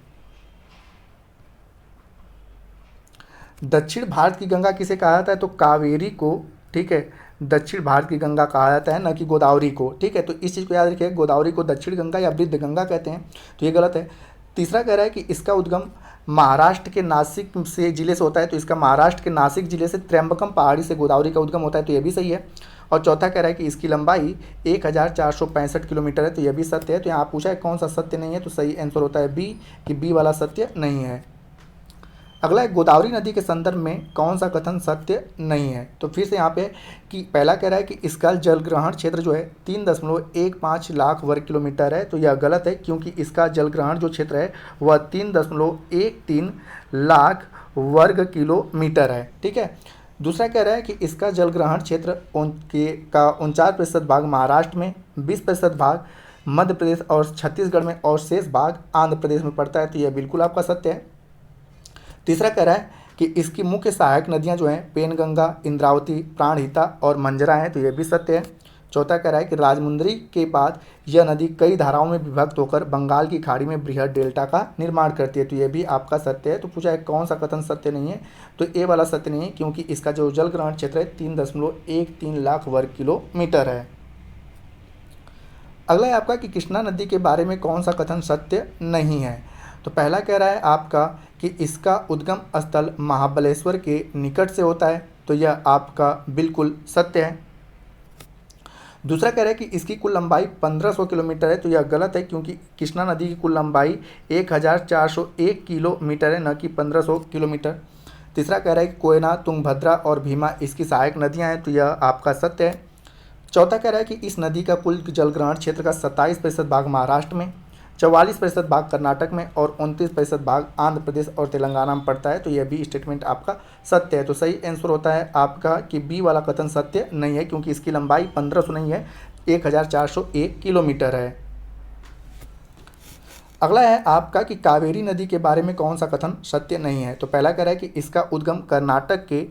दक्षिण भारत की गंगा किसे कहा जाता है? तो कावेरी को, ठीक है, दक्षिण भारत की गंगा कहा जाता है, न कि गोदावरी को। ठीक है, तो इस चीज़ को याद रखिए, गोदावरी को दक्षिण गंगा या वृद्ध गंगा कहते हैं। तो ये गलत है। तीसरा कह रहा है कि इसका उद्गम महाराष्ट्र के नासिक से जिले से होता है, तो इसका महाराष्ट्र के नासिक जिले से त्र्यंबकम पहाड़ी से गोदावरी का उद्गम होता है, तो ये भी सही है। और चौथा कह रहा है कि इसकी लंबाई 1465 किलोमीटर है, तो यह भी सत्य है। तो यहाँ पूछा है कौन सा सत्य नहीं है, तो सही आंसर होता है बी, कि बी वाला सत्य नहीं है। अगला है गोदावरी नदी के संदर्भ में कौन सा कथन सत्य नहीं है। तो फिर से यहाँ पे कि पहला कह रहा है कि इसका जलग्रहण क्षेत्र जो है 3.15 लाख वर्ग किलोमीटर है, तो यह गलत है, क्योंकि इसका जलग्रहण जो क्षेत्र है वह 3.13 लाख वर्ग किलोमीटर है। ठीक है। दूसरा कह रहा है कि इसका जलग्रहण क्षेत्र का 49% भाग महाराष्ट्र में, 20% भाग मध्य प्रदेश और छत्तीसगढ़ में, और शेष भाग आंध्र प्रदेश में पड़ता है, तो यह बिल्कुल आपका सत्य है। तीसरा कह रहा है कि इसकी मुख्य सहायक नदियां जो हैं पेनगंगा, इंद्रावती, प्राणहिता और मंजरा हैं, तो यह भी सत्य है। चौथा कह रहा है कि राजमुंदरी के बाद यह नदी कई धाराओं में विभक्त होकर बंगाल की खाड़ी में बृहद डेल्टा का निर्माण करती है, तो यह भी आपका सत्य है। तो पूछा है कौन सा कथन सत्य नहीं है, तो ए वाला सत्य नहीं है, क्योंकि इसका जो जलग्रहण क्षेत्र है 3.13 लाख वर्ग किलोमीटर है। अगला है आपका कि कृष्णा नदी के बारे में कौन सा कथन सत्य नहीं है। तो पहला कह रहा है आपका कि इसका उद्गम स्थल महाबलेश्वर के निकट से होता है, तो यह आपका बिल्कुल सत्य है। दूसरा कह रहा है कि इसकी कुल लंबाई 1500 किलोमीटर है, तो यह गलत है, क्योंकि कृष्णा नदी की कुल लंबाई 1401 किलोमीटर है, न कि 1500 किलोमीटर। तीसरा कह रहा है कि कोयना, तुंगभद्रा और भीमा इसकी सहायक नदियां हैं, तो यह आपका सत्य है। चौथा कह रहा है कि इस नदी का कुल जलग्रहण क्षेत्र का 27% भाग महाराष्ट्र में, 44% भाग कर्नाटक में और 29% भाग आंध्र प्रदेश और तेलंगाना में पड़ता है, तो यह भी स्टेटमेंट आपका सत्य है। तो सही आंसर होता है आपका कि बी वाला कथन सत्य नहीं है, क्योंकि इसकी लंबाई 1500 नहीं है, 1401 किलोमीटर है। अगला है आपका कि कावेरी नदी के बारे में कौन सा कथन सत्य नहीं है। तो पहला कह रहा है कि इसका उद्गम कर्नाटक के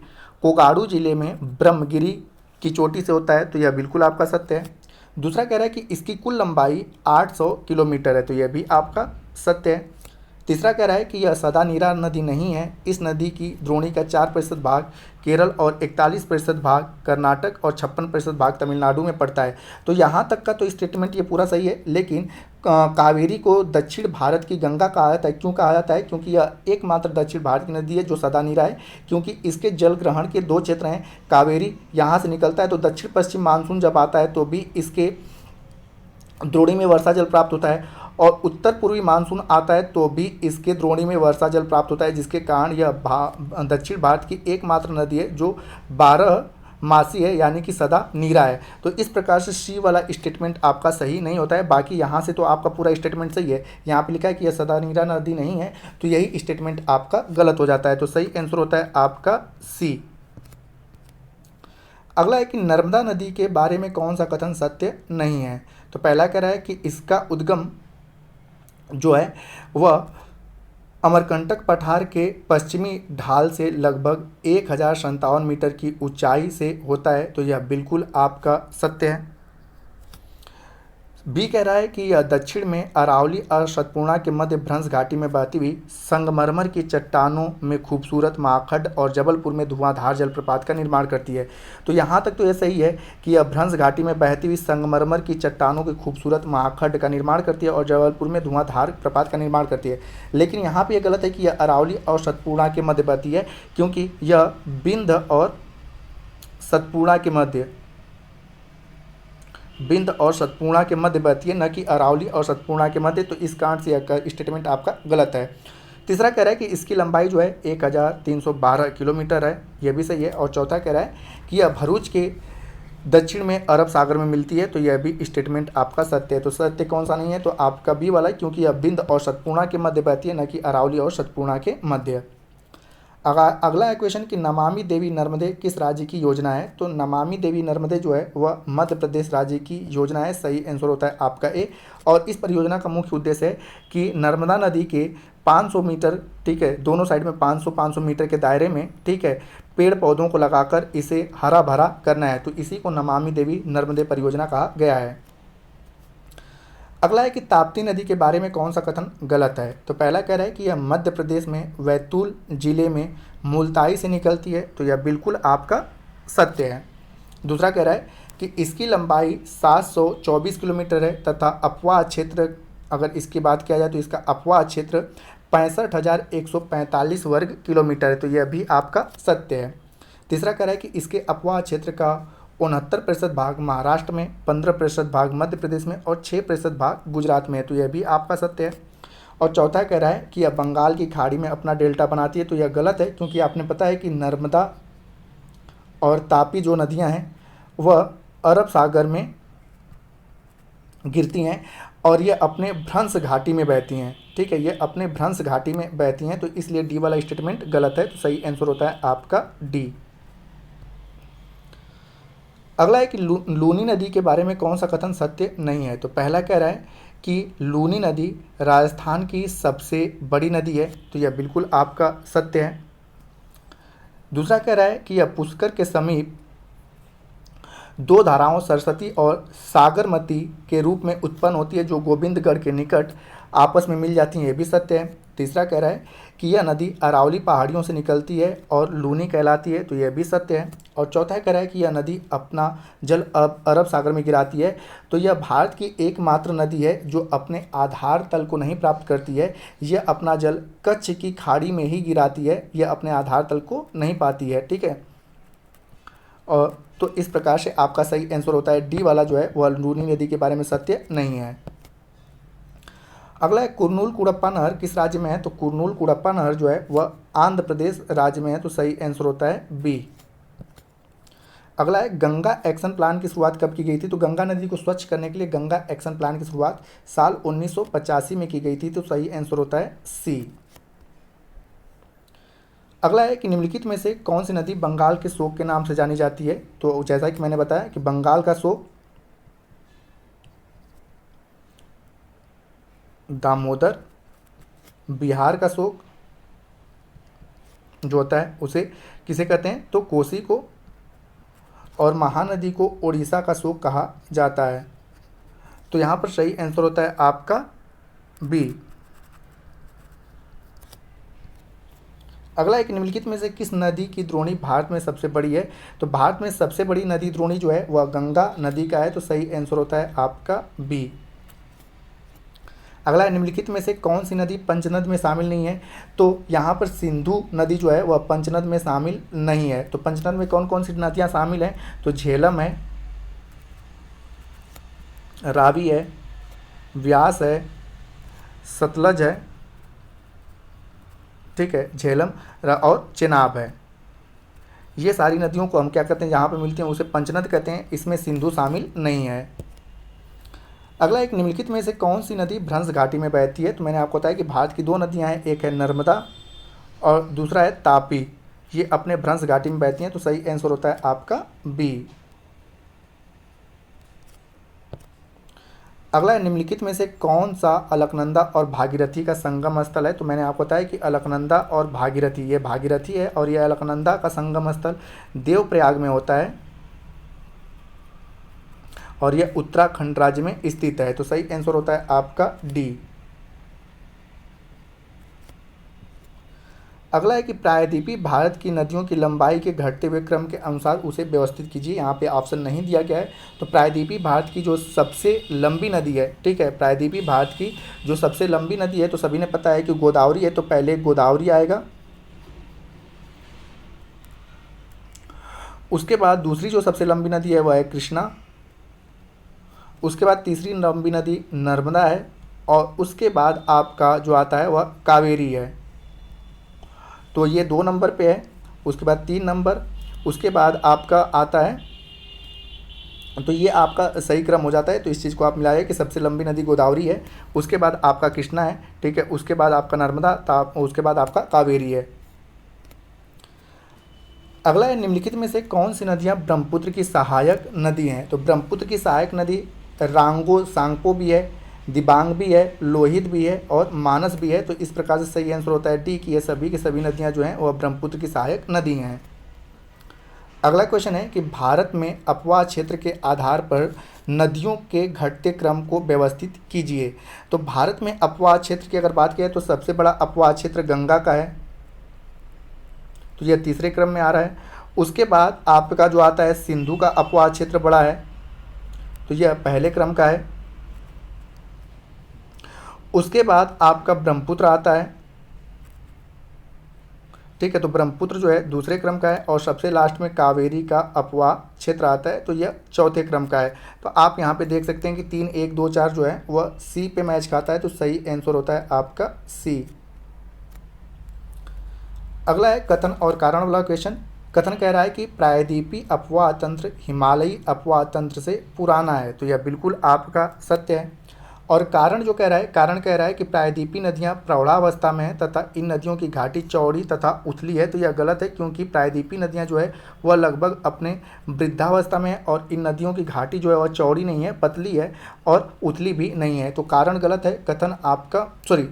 कोगाडू जिले में ब्रह्मगिरी की चोटी से होता है, तो यह बिल्कुल आपका सत्य है। दूसरा कह रहा है कि इसकी कुल लंबाई 800 किलोमीटर है, तो यह भी आपका सत्य है। तीसरा कह रहा है कि यह सदा नीरा नदी नहीं है, इस नदी की द्रोणी का 4% भाग केरल और 41% भाग कर्नाटक और 56% भाग तमिलनाडु में पड़ता है। तो यहाँ तक का तो स्टेटमेंट ये पूरा सही है, लेकिन कावेरी को दक्षिण भारत की गंगा कहा जाता है। क्यों कहा जाता है? क्योंकि यह एकमात्र दक्षिण भारत की नदी है जो सदा नीरा है, क्योंकि इसके जल ग्रहण के 2 क्षेत्र हैं। कावेरी यहाँ से निकलता है तो दक्षिण पश्चिम मानसून जब आता है तो भी इसके द्रोणी में वर्षा जल प्राप्त होता है, और उत्तर पूर्वी मानसून आता है तो भी इसके द्रोणी में वर्षा जल प्राप्त होता है, जिसके कारण यह दक्षिण भारत की एकमात्र नदी है जो 12 मासी है, यानी कि सदा नीरा है। तो इस प्रकार से सी वाला स्टेटमेंट आपका सही नहीं होता है। बाकी यहाँ से तो आपका पूरा स्टेटमेंट सही है। यहाँ पे लिखा है कि यह सदा नीरा नदी नहीं है, तो यही स्टेटमेंट आपका गलत हो जाता है। तो सही आंसर होता है आपका सी। अगला है कि नर्मदा नदी के बारे में कौन सा कथन सत्य नहीं है। तो पहला कह रहा है कि इसका उद्गम जो है वह अमरकंटक पठार के पश्चिमी ढाल से लगभग 1057 मीटर की ऊंचाई से होता है, तो यह बिल्कुल आपका सत्य है। बी कह रहा है कि यह दक्षिण में अरावली और सतपूर्णा के मध्य भ्रंश घाटी में बहती हुई संगमरमर की चट्टानों में खूबसूरत माखड और जबलपुर में धुआंधार जलप्रपात का निर्माण करती है। तो यहाँ तक तो यह सही है कि यह भ्रंश घाटी में बहती हुई संगमरमर की चट्टानों के खूबसूरत माखड का निर्माण करती है और जबलपुर में धुआंधार प्रपात का निर्माण करती है। लेकिन यहाँ पर यह गलत है कि यह अरावली और सतपूर्णा के मध्य बहती है, क्योंकि यह बिंद और सतपूर्णा के मध्य बहती है, न कि अरावली और सतपूर्णा के मध्य। तो इस कारण से यह स्टेटमेंट आपका गलत है। तीसरा कह रहा है कि इसकी लंबाई जो है 1312 किलोमीटर है, यह भी सही है। और चौथा कह रहा है कि यह भरूच के दक्षिण में अरब सागर में मिलती है, तो यह भी स्टेटमेंट आपका सत्य है। तो सत्य कौन सा नहीं है? तो आपका बी वाला है, क्योंकि यह बिंद और सतपूर्णा के मध्य बहती है, न कि अरावली और सतपूर्णा के मध्य। अगला है क्वेश्चन कि नमामि देवी नर्मदे किस राज्य की योजना है। तो नमामि देवी नर्मदे जो है वह मध्य प्रदेश राज्य की योजना है। सही आंसर होता है आपका ए। और इस परियोजना का मुख्य उद्देश्य है कि नर्मदा नदी के 500 मीटर, ठीक है, दोनों साइड में 500 मीटर के दायरे में, ठीक है, पेड़ पौधों को लगाकर इसे हरा भरा करना है। तो इसी को नमामि देवी नर्मदे परियोजना कहा गया है। अगला है कि ताप्ती नदी के बारे में कौन सा कथन गलत है। तो पहला कह रहा है कि यह मध्य प्रदेश में बैतूल जिले में मुल्ताई से निकलती है, तो यह बिल्कुल आपका सत्य है। दूसरा कह रहा है कि इसकी लंबाई 724 किलोमीटर है तथा अपवाह क्षेत्र, अगर इसकी बात किया जाए तो इसका अपवाह क्षेत्र 65,145 वर्ग किलोमीटर है, तो यह भी आपका सत्य है। तीसरा कह रहा है कि इसके अपवाह क्षेत्र का 69% भाग महाराष्ट्र में, 15% भाग मध्य प्रदेश में और 6% भाग गुजरात में है, तो यह भी आपका सत्य है। और चौथा कह रहा है कि यह बंगाल की खाड़ी में अपना डेल्टा बनाती है, तो यह गलत है, क्योंकि आपने पता है कि नर्मदा और तापी जो नदियां हैं वह अरब सागर में गिरती हैं और ये अपने भ्रंश घाटी में बहती हैं। ठीक है, ये अपने भ्रंश घाटी में बहती हैं, तो इसलिए डी वाला स्टेटमेंट गलत है, तो सही आंसर होता है आपका डी। अगला है कि लूनी नदी के बारे में कौन सा कथन सत्य नहीं है। तो पहला कह रहा है कि लूनी नदी राजस्थान की सबसे बड़ी नदी है, तो यह बिल्कुल आपका सत्य है। दूसरा कह रहा है कि यह पुष्कर के समीप दो धाराओं सरस्वती और सागरमती के रूप में उत्पन्न होती है, जो गोविंदगढ़ के निकट आपस में मिल जाती हैं, ये भी सत्य है। तीसरा कह रहा है कि यह नदी अरावली पहाड़ियों से निकलती है और लूनी कहलाती है, तो यह भी सत्य है। और चौथा कह रहा है कि यह नदी अपना जल अरब सागर में गिराती है, तो यह भारत की एकमात्र नदी है जो अपने आधार तल को नहीं प्राप्त करती है। यह अपना जल कच्छ की खाड़ी में ही गिराती है, यह अपने आधार तल को नहीं पाती है। ठीक है, और तो इस प्रकार से आपका सही आंसर होता है डी वाला जो है वह लूनी नदी के बारे में सत्य नहीं है। अगला है कुरनूल कुड़प्पा नहर किस राज्य में है। तो कुरनूल कुड़प्पा नहर जो है वह आंध्र प्रदेश राज्य में है, तो सही आंसर होता है बी। अगला है गंगा एक्शन प्लान की शुरुआत कब की गई थी। तो गंगा नदी को स्वच्छ करने के लिए गंगा एक्शन प्लान की शुरुआत साल 1985 में की गई थी, तो सही आंसर होता है सी। अगला है कि निम्नलिखित में से कौन सी नदी बंगाल के शोक के नाम से जानी जाती है। तो जैसा कि मैंने बताया कि बंगाल का शोक दामोदर, बिहार का शोक जो होता है उसे किसे कहते हैं, तो कोसी को, और महानदी को ओडिशा का शोक कहा जाता है। तो यहाँ पर सही आंसर होता है आपका बी। अगला एक निम्नलिखित में से किस नदी की द्रोणी भारत में सबसे बड़ी है। तो भारत में सबसे बड़ी नदी द्रोणी जो है वह गंगा नदी का है, तो सही आंसर होता है आपका बी। अगला निम्नलिखित में से कौन सी नदी पंचनद में शामिल नहीं है। तो यहाँ पर सिंधु नदी जो है वह पंचनद में शामिल नहीं है। तो पंचनद में कौन कौन सी नदियाँ शामिल हैं, तो झेलम है, रावी है, व्यास है, सतलज है, ठीक है, झेलम और चेनाब है। ये सारी नदियों को हम क्या कहते हैं, जहाँ पे मिलती हैं उसे पंचनद कहते हैं, इसमें सिंधु शामिल नहीं है। अगला एक निम्नलिखित में से कौन सी नदी भ्रंश घाटी में बहती है। तो मैंने आपको बताया कि भारत की दो नदियाँ हैं, एक है नर्मदा और दूसरा है तापी, ये अपने भ्रंश घाटी में बहती हैं, तो सही आंसर होता है आपका बी। अगला निम्नलिखित में से कौन सा अलकनंदा और भागीरथी का संगम स्थल है। तो मैंने आपको बताया कि अलकनंदा और भागीरथी, ये भागीरथी है और ये अलकनंदा का संगम स्थल देवप्रयाग में होता है और यह उत्तराखंड राज्य में स्थित है, तो सही आंसर होता है आपका डी। अगला है कि प्रायद्वीपीय भारत की नदियों की लंबाई के घटते हुए क्रम के अनुसार उसे व्यवस्थित कीजिए। यहाँ पे ऑप्शन नहीं दिया गया है। तो प्रायद्वीपीय भारत की जो सबसे लंबी नदी है, ठीक है, प्रायद्वीपीय भारत की जो सबसे लंबी नदी है, तो सभी ने पता है कि गोदावरी है, तो पहले गोदावरी आएगा, उसके बाद दूसरी जो सबसे लंबी नदी है वह है कृष्णा, उसके बाद तीसरी लंबी नदी नर्मदा है और उसके बाद आपका जो आता है वह कावेरी है। तो ये 2 नंबर पे है, उसके बाद 3 नंबर, उसके बाद आपका आता है, तो ये आपका सही क्रम हो जाता है। तो इस चीज़ को आप मिलाइए कि सबसे लंबी नदी गोदावरी है, उसके बाद आपका कृष्णा है, ठीक है, उसके बाद आपका नर्मदा, उसके बाद आपका कावेरी है। अगला है निम्नलिखित में से कौन सी नदियाँ ब्रह्मपुत्र की सहायक नदी हैं। तो ब्रह्मपुत्र की सहायक नदी रांगो सांगपो भी है, दिबांग भी है, लोहित भी है और मानस भी है। तो इस प्रकार से सही आंसर होता है डी कि ये सभी की सभी नदियां जो हैं वह ब्रह्मपुत्र की सहायक नदी हैं। अगला क्वेश्चन है कि भारत में अपवाह क्षेत्र के आधार पर नदियों के घटते क्रम को व्यवस्थित कीजिए। तो भारत में अपवाह क्षेत्र की अगर बात की तो सबसे बड़ा अपवाह क्षेत्र गंगा का है, तो यह तीसरे क्रम में आ रहा है। उसके बाद आपका जो आता है सिंधु का अपवाह क्षेत्र बड़ा है, तो यह पहले क्रम का है। उसके बाद आपका ब्रह्मपुत्र आता है, ठीक है। तो ब्रह्मपुत्र जो है दूसरे क्रम का है और सबसे लास्ट में कावेरी का अपवाह क्षेत्र आता है, तो यह चौथे क्रम का है। तो आप यहाँ पे देख सकते हैं कि 3, 1, 2, 4 जो है वह सी पे मैच खाता है, तो सही आंसर होता है आपका सी। अगला है कथन और कारण वाला क्वेश्चन। कथन कह रहा है कि प्रायद्वीपीय अपवाह तंत्र हिमालयी अपवाह तंत्र से पुराना है, तो यह बिल्कुल आपका सत्य है। और कारण जो कह रहा है, कारण कह रहा है कि प्रायद्वीपीय नदियां प्रौढ़ावस्था में हैं तथा इन नदियों की घाटी चौड़ी तथा उथली है, तो यह गलत है, क्योंकि प्रायद्वीपीय नदियां जो है वह लगभग अपने वृद्धावस्था में है और इन नदियों की घाटी जो है वह चौड़ी नहीं है, पतली है और उथली भी नहीं है। तो कारण गलत है, कथन आपका सॉरी,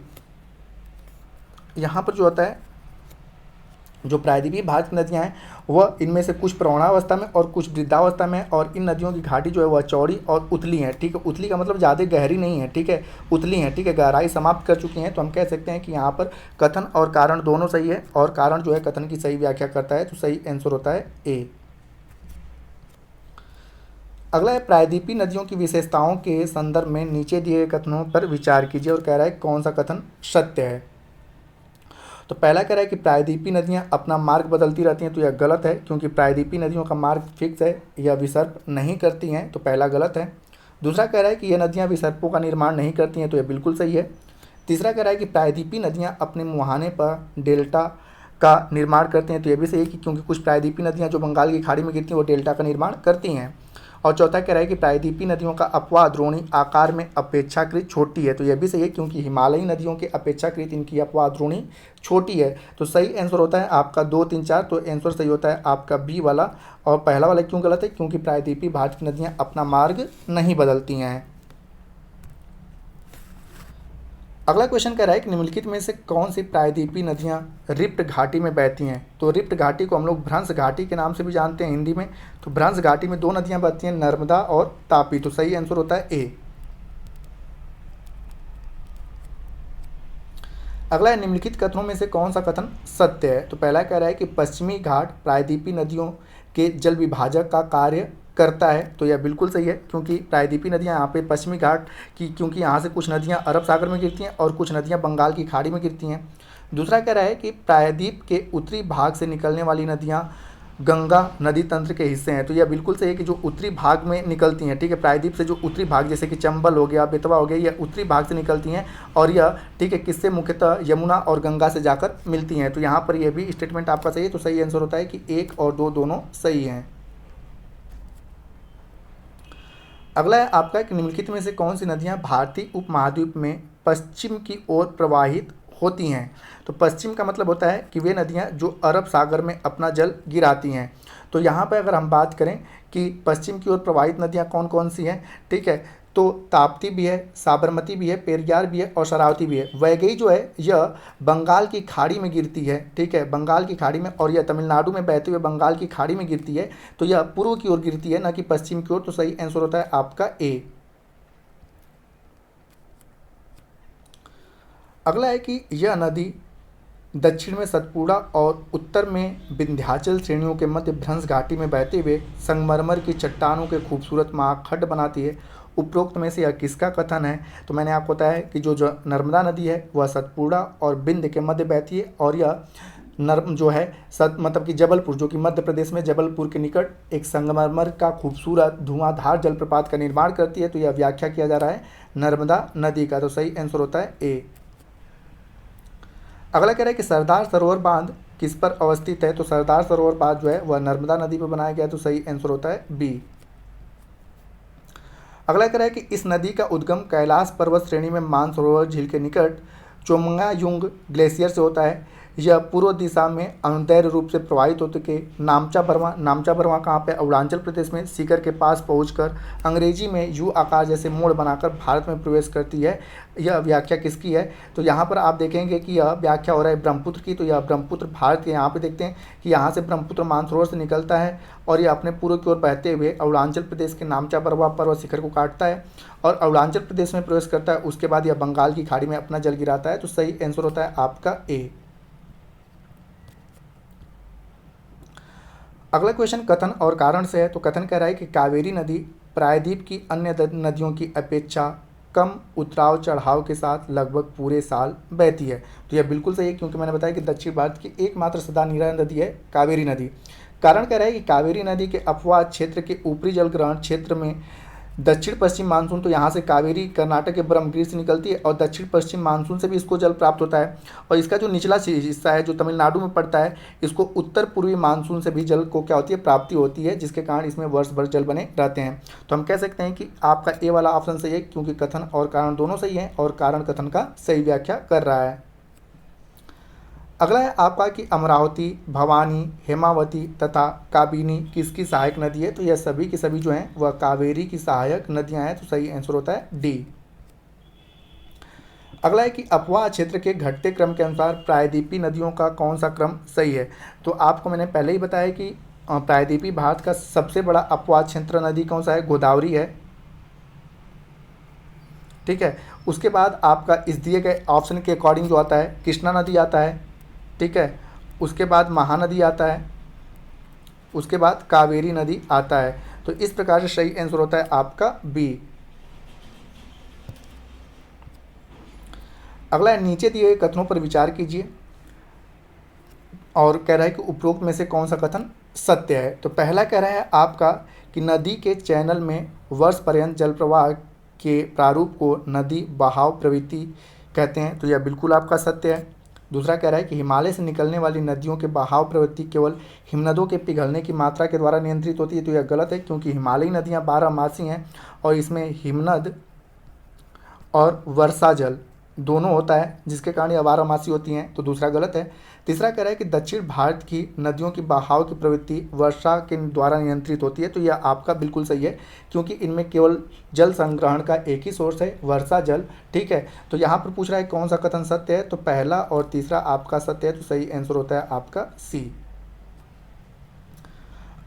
यहाँ पर जो होता है जो प्रायद्वीपीय भारत की नदियाँ हैं वह इनमें से कुछ प्रौढ़ावस्था में और कुछ वृद्धावस्था में है और इन नदियों की घाटी जो है वह चौड़ी और उथली हैं। ठीक है, उथली का मतलब ज़्यादा गहरी नहीं है, ठीक है, उथली हैं, ठीक है, गहराई समाप्त कर चुकी हैं। तो हम कह सकते हैं कि यहाँ पर कथन और कारण दोनों सही है और कारण जो है कथन की सही व्याख्या करता है, तो सही आंसर होता है ए। अगला है प्रायद्वीपीय नदियों की विशेषताओं के संदर्भ में नीचे दिए गए कथनों पर विचार कीजिए और कह रहा है कौन सा कथन सत्य है। तो पहला कह रहा है कि प्रायद्वीपीय नदियां अपना मार्ग बदलती रहती हैं, तो यह गलत है, क्योंकि प्रायद्वीपीय नदियों का मार्ग फिक्स है, यह विसर्प नहीं करती हैं, तो पहला गलत है। दूसरा कह रहा है कि यह नदियां विसर्पों का निर्माण नहीं करती हैं, तो यह बिल्कुल सही है। तीसरा कह रहा है कि प्रायद्वीपीय नदियां अपने मुहाने पर डेल्टा का निर्माण करती हैं, तो यह भी सही है कि क्योंकि कुछ प्रायद्वीपीय नदियां जो बंगाल की खाड़ी में गिरती हैं वो डेल्टा का निर्माण करती हैं। और चौथा कह रहा है कि प्रायद्वीपीय नदियों का अपवाह द्रोणी आकार में अपेक्षाकृत छोटी है, तो यह भी सही है, क्योंकि हिमालयी नदियों के अपेक्षाकृत इनकी अपवाह द्रोणी छोटी है। तो सही आंसर होता है आपका 2, 3, 4, तो आंसर सही होता है आपका बी वाला। और पहला वाला क्यों गलत है, क्योंकि प्रायद्वीपीय भारत की नदियाँ अपना मार्ग नहीं बदलती हैं। अगला क्वेश्चन कह रहा है कि निम्नलिखित में से कौन सी प्रायद्वीपीय नदियां रिफ्ट घाटी में बहती हैं। तो रिफ्ट घाटी को हम लोग भ्रंश घाटी के नाम से भी जानते हैं हिंदी में। तो भ्रंश घाटी में 2 नदियां बहती हैं, नर्मदा और तापी, तो सही आंसर होता है ए। अगला है निम्नलिखित कथनों में से कौन सा कथन सत्य है। तो पहला कह रहा है कि पश्चिमी घाट प्रायद्वीपीय नदियों के जल विभाजक का कार्य करता है, तो यह बिल्कुल सही है, क्योंकि प्रायद्वीपीय नदियां यहाँ पे पश्चिमी घाट की, क्योंकि यहाँ से कुछ नदियां अरब सागर में गिरती हैं और कुछ नदियां बंगाल की खाड़ी में गिरती हैं। दूसरा कह रहा है कि प्रायद्वीप के उत्तरी भाग से निकलने वाली नदियां गंगा नदी तंत्र के हिस्से हैं, तो यह बिल्कुल सही है कि जो उत्तरी भाग में निकलती हैं, ठीक है, प्रायद्वीप से जो उत्तरी भाग जैसे कि चंबल हो गया, बेतवा हो गया, यह उत्तरी भाग से निकलती हैं और यह, ठीक है, किससे मुख्यतः यमुना और गंगा से जाकर मिलती हैं। तो यहाँ पर यह भी स्टेटमेंट आपका सही है, तो सही आंसर होता है कि 1 और 2 दोनों सही हैं। अगला है आपका कि निम्नलिखित में से कौन सी नदियां भारतीय उपमहाद्वीप में पश्चिम की ओर प्रवाहित होती हैं। तो पश्चिम का मतलब होता है कि वे नदियां जो अरब सागर में अपना जल गिराती हैं। तो यहाँ पर अगर हम बात करें कि पश्चिम की ओर प्रवाहित नदियां कौन कौन सी हैं, ठीक है, तो ताप्ती भी है, साबरमती भी है, पेरियार भी है और शरावती भी है। वैगई जो है यह बंगाल की खाड़ी में गिरती है, ठीक है, बंगाल की खाड़ी में, और यह तमिलनाडु में बहते हुए बंगाल की खाड़ी में गिरती है, तो यह पूर्व की ओर गिरती है, न कि पश्चिम की ओर, तो सही आंसर होता है आपका ए। अगला है कि यह नदी दक्षिण में सतपुड़ा और उत्तर में विंध्याचल श्रेणियों के मध्य भ्रंश घाटी में बहते हुए संगमरमर की चट्टानों के खूबसूरत महाखंड बनाती है। उपरोक्त में से यह किसका कथन है। तो मैंने आपको बताया कि जो नर्मदा नदी है वह सतपुड़ा और बिंद के मध्य बहती है और यह जो है मतलब कि जबलपुर, जो कि मध्य प्रदेश में जबलपुर के निकट एक संगमरमर का खूबसूरत धुआंधार जलप्रपात का निर्माण करती है। तो यह व्याख्या किया जा रहा है नर्मदा नदी का, तो सही आंसर होता है ए। अगला कह रहा है कि सरदार सरोवर बांध किस पर अवस्थित है। तो सरदार सरोवर बांध जो है वह नर्मदा नदी पर बनाया गया, तो सही आंसर होता है बी। अगला कह रहा है कि इस नदी का उद्गम कैलाश पर्वत श्रेणी में मानसरोवर झील के निकट चोमंगायुंग ग्लेशियर से होता है। यह पूर्व दिशा में अनुदैर्घ्य रूप से प्रवाहित होते के नामचा बरवा कहाँ पे, अरुणाचल प्रदेश में सीकर के पास पहुंचकर अंग्रेजी में यू आकार जैसे मोड़ बनाकर भारत में प्रवेश करती है। यह व्याख्या किसकी है। तो यहाँ पर आप देखेंगे कि यह व्याख्या हो रहा है ब्रह्मपुत्र की। तो यह ब्रह्मपुत्र भारत के, यहाँ पे देखते हैं कि यहाँ से ब्रह्मपुत्र मानसरोवर से निकलता है और यह अपने पूर्व की ओर बहते हुए अरुणाचल प्रदेश के नामचा बरवा पर्वत शिखर को काटता है और अरुणाचल प्रदेश में प्रवेश करता है। उसके बाद यह बंगाल की खाड़ी में अपना जल गिराता है। तो सही आंसर होता है आपका ए। अगला क्वेश्चन कथन और कारण से है। तो कथन कह रहा है कि कावेरी नदी प्रायद्वीप की अन्य नदियों की अपेक्षा कम उतराव चढ़ाव के साथ लगभग पूरे साल बहती है। तो यह बिल्कुल सही है, क्योंकि मैंने बताया कि दक्षिण भारत की एकमात्र सदा नीरा नदी है कावेरी नदी। कारण कह रहा है कि कावेरी नदी के अपवाह क्षेत्र के ऊपरी जलग्रहण क्षेत्र में दक्षिण पश्चिम मानसून, तो यहाँ से कावेरी कर्नाटक के ब्रह्मगिरी से निकलती है और दक्षिण पश्चिम मानसून से भी इसको जल प्राप्त होता है। और इसका जो निचला हिस्सा है जो तमिलनाडु में पड़ता है, इसको उत्तर पूर्वी मानसून से भी जल को क्या होती है, प्राप्ति होती है, जिसके कारण इसमें वर्ष भर जल बने रहते हैं। तो हम कह सकते हैं कि आपका ए वाला ऑप्शन सही है, क्योंकि कथन और कारण दोनों सही हैं और कारण कथन का सही व्याख्या कर रहा है। अगला है आपका कि अमरावती, भवानी, हेमावती तथा काबिनी किसकी सहायक नदी है। तो यह सभी की सभी जो हैं वह कावेरी की सहायक नदियां हैं। तो सही आंसर होता है डी। अगला है कि अपवाह क्षेत्र के घटते क्रम के अनुसार प्रायद्वीपीय नदियों का कौन सा क्रम सही है। तो आपको मैंने पहले ही बताया कि प्रायद्वीपीय भारत का सबसे बड़ा अपवाह क्षेत्र नदी कौन सा है, गोदावरी है। ठीक है, उसके बाद आपका इस दिए गए ऑप्शन के अकॉर्डिंग जो आता है कृष्णा नदी आता है। ठीक है, उसके बाद महानदी आता है, उसके बाद कावेरी नदी आता है। तो इस प्रकार से सही आंसर होता है आपका बी। अगला है नीचे दिए गए कथनों पर विचार कीजिए और कह रहा है कि उपरोक्त में से कौन सा कथन सत्य है। तो पहला कह रहा है आपका कि नदी के चैनल में वर्ष पर्यंत जल प्रवाह के प्रारूप को नदी बहाव प्रवृत्ति कहते हैं। तो यह बिल्कुल आपका सत्य है। दूसरा कह रहा है कि हिमालय से निकलने वाली नदियों के बहाव प्रवृत्ति केवल हिमनदों के पिघलने की मात्रा के द्वारा नियंत्रित होती है। तो यह गलत है, क्योंकि हिमालयी नदियाँ 12 मासी हैं और इसमें हिमनद और वर्षा जल दोनों होता है, जिसके कारण ये 12 मासी होती हैं। तो दूसरा गलत है। तीसरा कह रहा है कि दक्षिण भारत की नदियों की बहाव की प्रवृत्ति वर्षा के द्वारा नियंत्रित होती है। तो यह आपका बिल्कुल सही है, क्योंकि इनमें केवल जल संग्रहण का एक ही सोर्स है, वर्षा जल। ठीक है, तो यहाँ पर पूछ रहा है कौन सा कथन सत्य है। तो पहला और तीसरा आपका सत्य है। तो सही आंसर होता है आपका सी।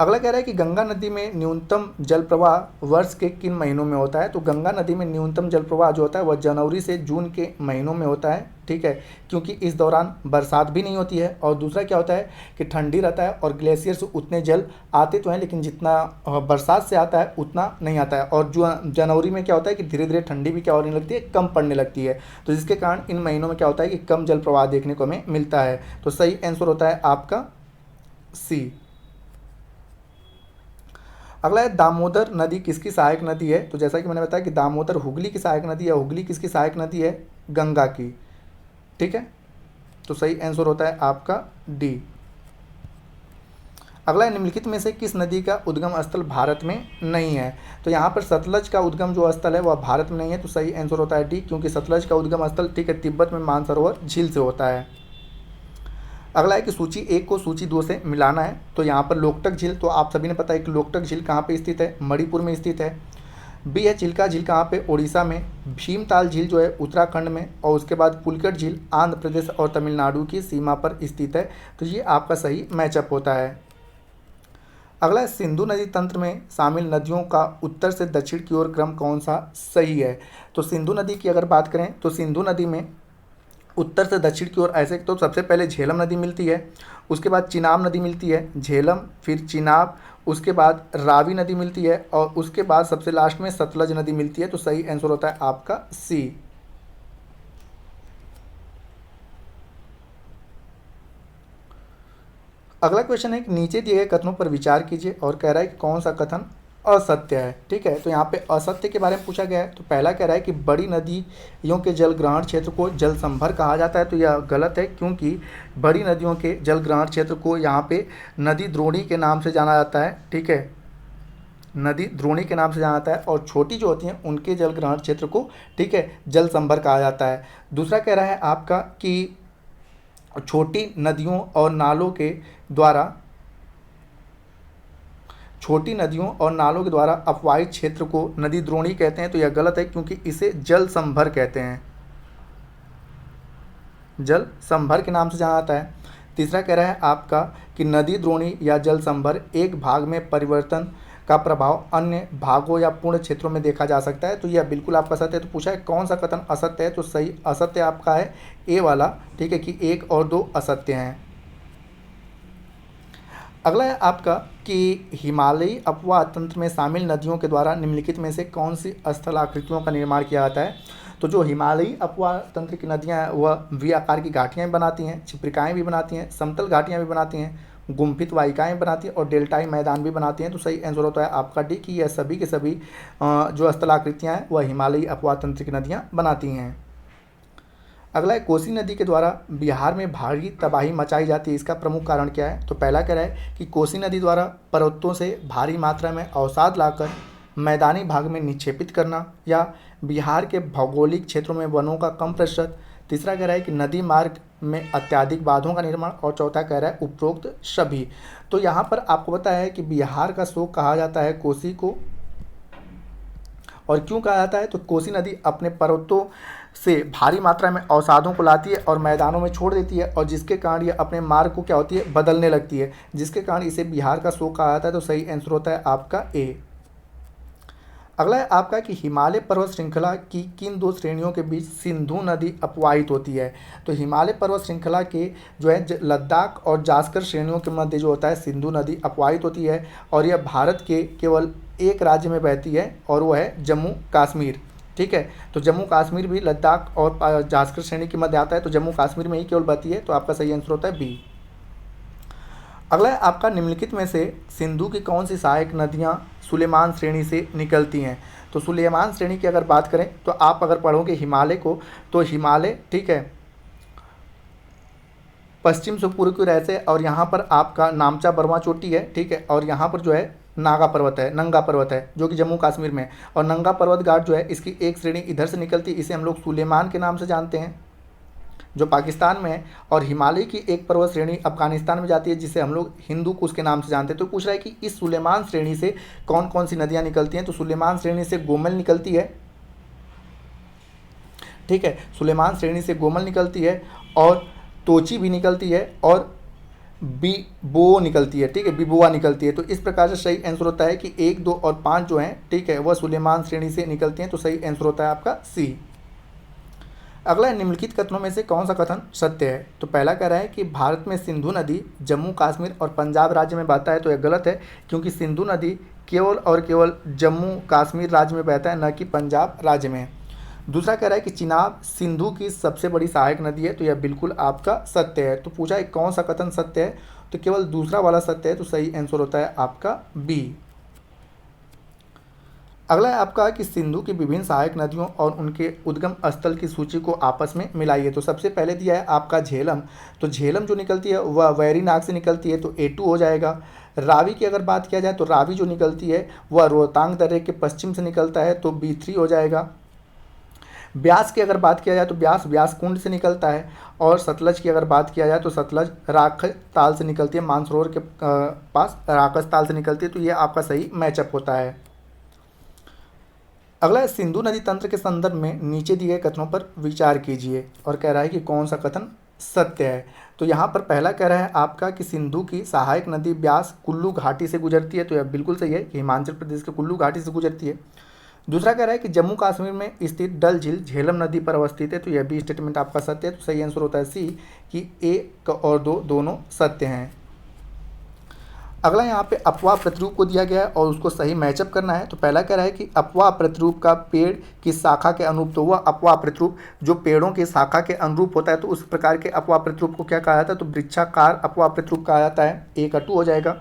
अगला कह रहा है कि गंगा नदी में न्यूनतम जल प्रवाह वर्ष के किन महीनों में होता है। तो गंगा नदी में न्यूनतम जल प्रवाह जो होता है वह जनवरी से जून के महीनों में होता है। ठीक है, क्योंकि इस दौरान बरसात भी नहीं होती है। और दूसरा क्या होता है कि ठंडी रहता है और ग्लेशियर से उतने जल आते तो हैं, लेकिन जितना बरसात से आता है उतना नहीं आता है। और जो जनवरी में क्या होता है कि धीरे धीरे ठंडी भी क्या होने लगती है, कम पड़ने लगती है। तो जिसके कारण इन महीनों में क्या होता है कि कम जल प्रवाह देखने को हमें मिलता है। तो सही आंसर होता है आपका सी। अगला है दामोदर नदी किसकी सहायक नदी है। तो जैसा कि मैंने बताया कि दामोदर हुगली की सहायक नदी है। हुगली किसकी सहायक नदी है, गंगा की। ठीक है, तो सही आंसर होता है आपका डी। अगला है निम्नलिखित में से किस नदी का उद्गम स्थल भारत में नहीं है। तो यहाँ पर सतलज का उद्गम जो स्थल है वह भारत में नहीं है। तो सही आंसर होता है डी, क्योंकि सतलज का उद्गम स्थल ठीक है तिब्बत में मानसरोवर झील से होता है। अगला है कि सूची 1 को सूची 2 से मिलाना है। तो यहाँ पर लोकटक झील, तो आप सभी ने पता है कि लोकटक झील कहाँ पे स्थित है, मणिपुर में स्थित है। बी है चिल्का झील कहाँ पे, उड़ीसा में। भीमताल झील जो है उत्तराखंड में। और उसके बाद पुलकट झील आंध्र प्रदेश और तमिलनाडु की सीमा पर स्थित है। तो ये आपका सही मैचअप होता है। अगला है सिंधु नदी तंत्र में शामिल नदियों का उत्तर से दक्षिण की ओर क्रम कौन सा सही है। तो सिंधु नदी की अगर बात करें तो सिंधु नदी में उत्तर से दक्षिण की ओर ऐसे तो सबसे पहले झेलम नदी मिलती है, उसके बाद चिनाब नदी मिलती है, झेलम फिर चिनाब, उसके बाद रावी नदी मिलती है और उसके बाद सबसे लास्ट में सतलज नदी मिलती है। तो सही आंसर होता है आपका सी। अगला क्वेश्चन है कि नीचे दिए गए कथनों पर विचार कीजिए और कह रहा है कि कौन सा कथन असत्य है। ठीक है, तो यहाँ पे असत्य के बारे में पूछा गया है। तो पहला कह रहा है कि बड़ी नदियों के जल ग्रहण क्षेत्र को जल संभर कहा जाता है। तो यह गलत है, क्योंकि बड़ी नदियों के जल ग्रहण क्षेत्र को यहाँ पे नदी द्रोणी के नाम से जाना जाता है। ठीक है, नदी द्रोणी के नाम से जाना जाता है और छोटी जो होती हैं उनके जल ग्रहण क्षेत्र को ठीक है जल संभर कहा जाता है। दूसरा कह रहा है आपका कि छोटी नदियों और नालों के द्वारा अपवाहित क्षेत्र को नदी द्रोणी कहते हैं। तो यह गलत है, क्योंकि इसे जल संभर कहते हैं, जल संभर के नाम से जाना जाता है। तीसरा कह रहा है आपका कि नदी द्रोणी या जल संभर एक भाग में परिवर्तन का प्रभाव अन्य भागों या पूर्ण क्षेत्रों में देखा जा सकता है। तो यह बिल्कुल आपका सत्य है। तो पूछा है कौन सा कथन असत्य है। तो सही असत्य आपका है ए वाला। ठीक है, कि 1 और 2 असत्य हैं। अगला है आपका कि हिमालयी अपवाह तंत्र में शामिल नदियों के द्वारा निम्नलिखित में से कौन सी स्थलाकृतियों का निर्माण किया जाता है। तो जो हिमालयी अपवाह तंत्र की नदियाँ हैं वह वी आकार की घाटियाँ भी बनाती हैं, छिप्रिकाएँ भी बनाती हैं, समतल घाटियाँ भी बनाती हैं, गुम्फित वाहिकाएँ बनाती हैं और डेल्टाई मैदान भी बनाती हैं। तो सही आंसर होता है आपका डी कि यह सभी के सभी जो स्थलाकृतियाँ हैं वह हिमालयी अपवाह तंत्र की नदियाँ बनाती हैं। अगला है कोसी नदी के द्वारा बिहार में भारी तबाही मचाई जाती है, इसका प्रमुख कारण क्या है। तो पहला कह रहा है कि कोसी नदी द्वारा पर्वतों से भारी मात्रा में अवसाद लाकर मैदानी भाग में निक्षेपित करना, या बिहार के भौगोलिक क्षेत्रों में वनों का कम प्रतिशत। तीसरा कह रहा है कि नदी मार्ग में अत्यधिक बांधों का निर्माण, और चौथा कह रहा है उपरोक्त सभी। तो यहाँ पर आपको पता है कि बिहार का शोक कहा जाता है कोसी को, और क्यों कहा जाता है। तो कोसी नदी अपने पर्वतों से भारी मात्रा में अवसादों को लाती है और मैदानों में छोड़ देती है, और जिसके कारण ये अपने मार्ग को क्या होती है बदलने लगती है, जिसके कारण इसे बिहार का शोक कहा जाता है। तो सही आंसर होता है आपका ए। अगला है आपका कि हिमालय पर्वत श्रृंखला की किन दो श्रेणियों के बीच सिंधु नदी अपवाहित होती है। तो हिमालय पर्वत श्रृंखला के जो है लद्दाख और जास्कर श्रेणियों के मध्य जो होता है सिंधु नदी अपवाहित होती है, और यह भारत के केवल एक राज्य में बहती है और वो है जम्मू कश्मीर। ठीक है, तो जम्मू कश्मीर भी लद्दाख और जास्कर श्रेणी के मध्य आता है, तो जम्मू कश्मीर में ही केवल बहती है। तो आपका सही आंसर होता है बी। अगला है आपका निम्नलिखित में से सिंधु की कौन सी सहायक नदियां सुलेमान श्रेणी से निकलती हैं। तो सुलेमान श्रेणी की अगर बात करें तो आप अगर पढ़ोगे हिमालय को, तो हिमालय ठीक है पश्चिम से पूर्व की ओर से, और यहाँ पर आपका नामचा बर्मा चोटी है, ठीक है, और यहाँ पर जो है नागा पर्वत है, नंगा पर्वत है जो कि जम्मू कश्मीर में है, और नंगा पर्वत घाट जो है इसकी एक श्रेणी इधर से निकलती है, इसे हम लोग सुलेमान के नाम से जानते हैं जो पाकिस्तान में है, और हिमालय की एक पर्वत श्रेणी अफगानिस्तान में जाती है जिसे हम लोग हिंदू कुश के नाम से जानते हैं। तो पूछ रहा है कि इस सुलेमान श्रेणी से कौन कौन सी नदियां निकलती हैं। तो सुलेमान श्रेणी से गोमल निकलती है, ठीक है, सुलेमान श्रेणी से गोमल निकलती है, और तोची भी निकलती है, और बीबो निकलती है, ठीक है, बिबुआ निकलती है। तो इस प्रकार से सही आंसर होता है कि 1, 2 और 5 जो हैं, ठीक है, वह सुलेमान श्रेणी से निकलती हैं। तो सही आंसर होता है आपका सी। अगला निम्नलिखित कथनों में से कौन सा कथन सत्य है। तो पहला कह रहा है कि भारत में सिंधु नदी जम्मू कश्मीर और पंजाब राज्य में बहता है। तो यह गलत है, क्योंकि सिंधु नदी केवल और केवल जम्मू कश्मीर राज्य में बहता है, न कि पंजाब राज्य में। दूसरा कह रहा है कि चिनाब सिंधु की सबसे बड़ी सहायक नदी है। तो यह बिल्कुल आपका सत्य है। तो पूछा है कौन सा कथन सत्य है, तो केवल दूसरा वाला सत्य है। तो सही आंसर होता है आपका बी। अगला है आपका कि सिंधु की विभिन्न सहायक नदियों और उनके उद्गम स्थल की सूची को आपस में मिलाइए। तो सबसे पहले दिया है आपका झेलम। तो झेलम जो निकलती है वह वैरीनाग से निकलती है, तो A2 हो जाएगा। रावी की अगर बात किया जाए तो रावी जो निकलती है वह रोहतांग दर्रे के पश्चिम से निकलता है, तो B3 हो जाएगा। ब्यास की अगर बात किया जाए तो ब्यास व्यासकुंड से निकलता है, और सतलज की अगर बात किया जाए तो सतलज राखस ताल से निकलती है, मानसरोवर के पास राखस ताल से निकलती है। तो ये आपका सही मैचअप होता है। अगला है सिंधु नदी तंत्र के संदर्भ में नीचे दिए गए कथनों पर विचार कीजिए, और कह रहा है कि कौन सा कथन सत्य है। तो यहाँ पर पहला कह रहा है आपका कि सिंधु की सहायक नदी ब्यास कुल्लू घाटी से गुजरती है। तो यह बिल्कुल सही है कि हिमाचल प्रदेश के कुल्लू घाटी से गुजरती है। दूसरा कह रहा है कि जम्मू कश्मीर में स्थित डल झील झेलम नदी पर अवस्थित है। तो यह भी स्टेटमेंट आपका सत्य है। तो सही आंसर होता है सी कि 1 और 2 दोनों सत्य हैं। अगला यहाँ पे अपवाह प्रतिरूप को दिया गया है और उसको सही मैचअप करना है। तो पहला कह रहा है कि अपवाह प्रतिरूप का पेड़ की शाखा के अनुरूप, तो वह अपवाह प्रतिरूप जो पेड़ों की शाखा के अनुरूप होता है, तो उस प्रकार के अपवाह प्रतिरूप को क्या कहा जाता है, तो वृक्षाकार अपवाह प्रतिरूप कहा जाता है। 1 का 2 हो जाएगा।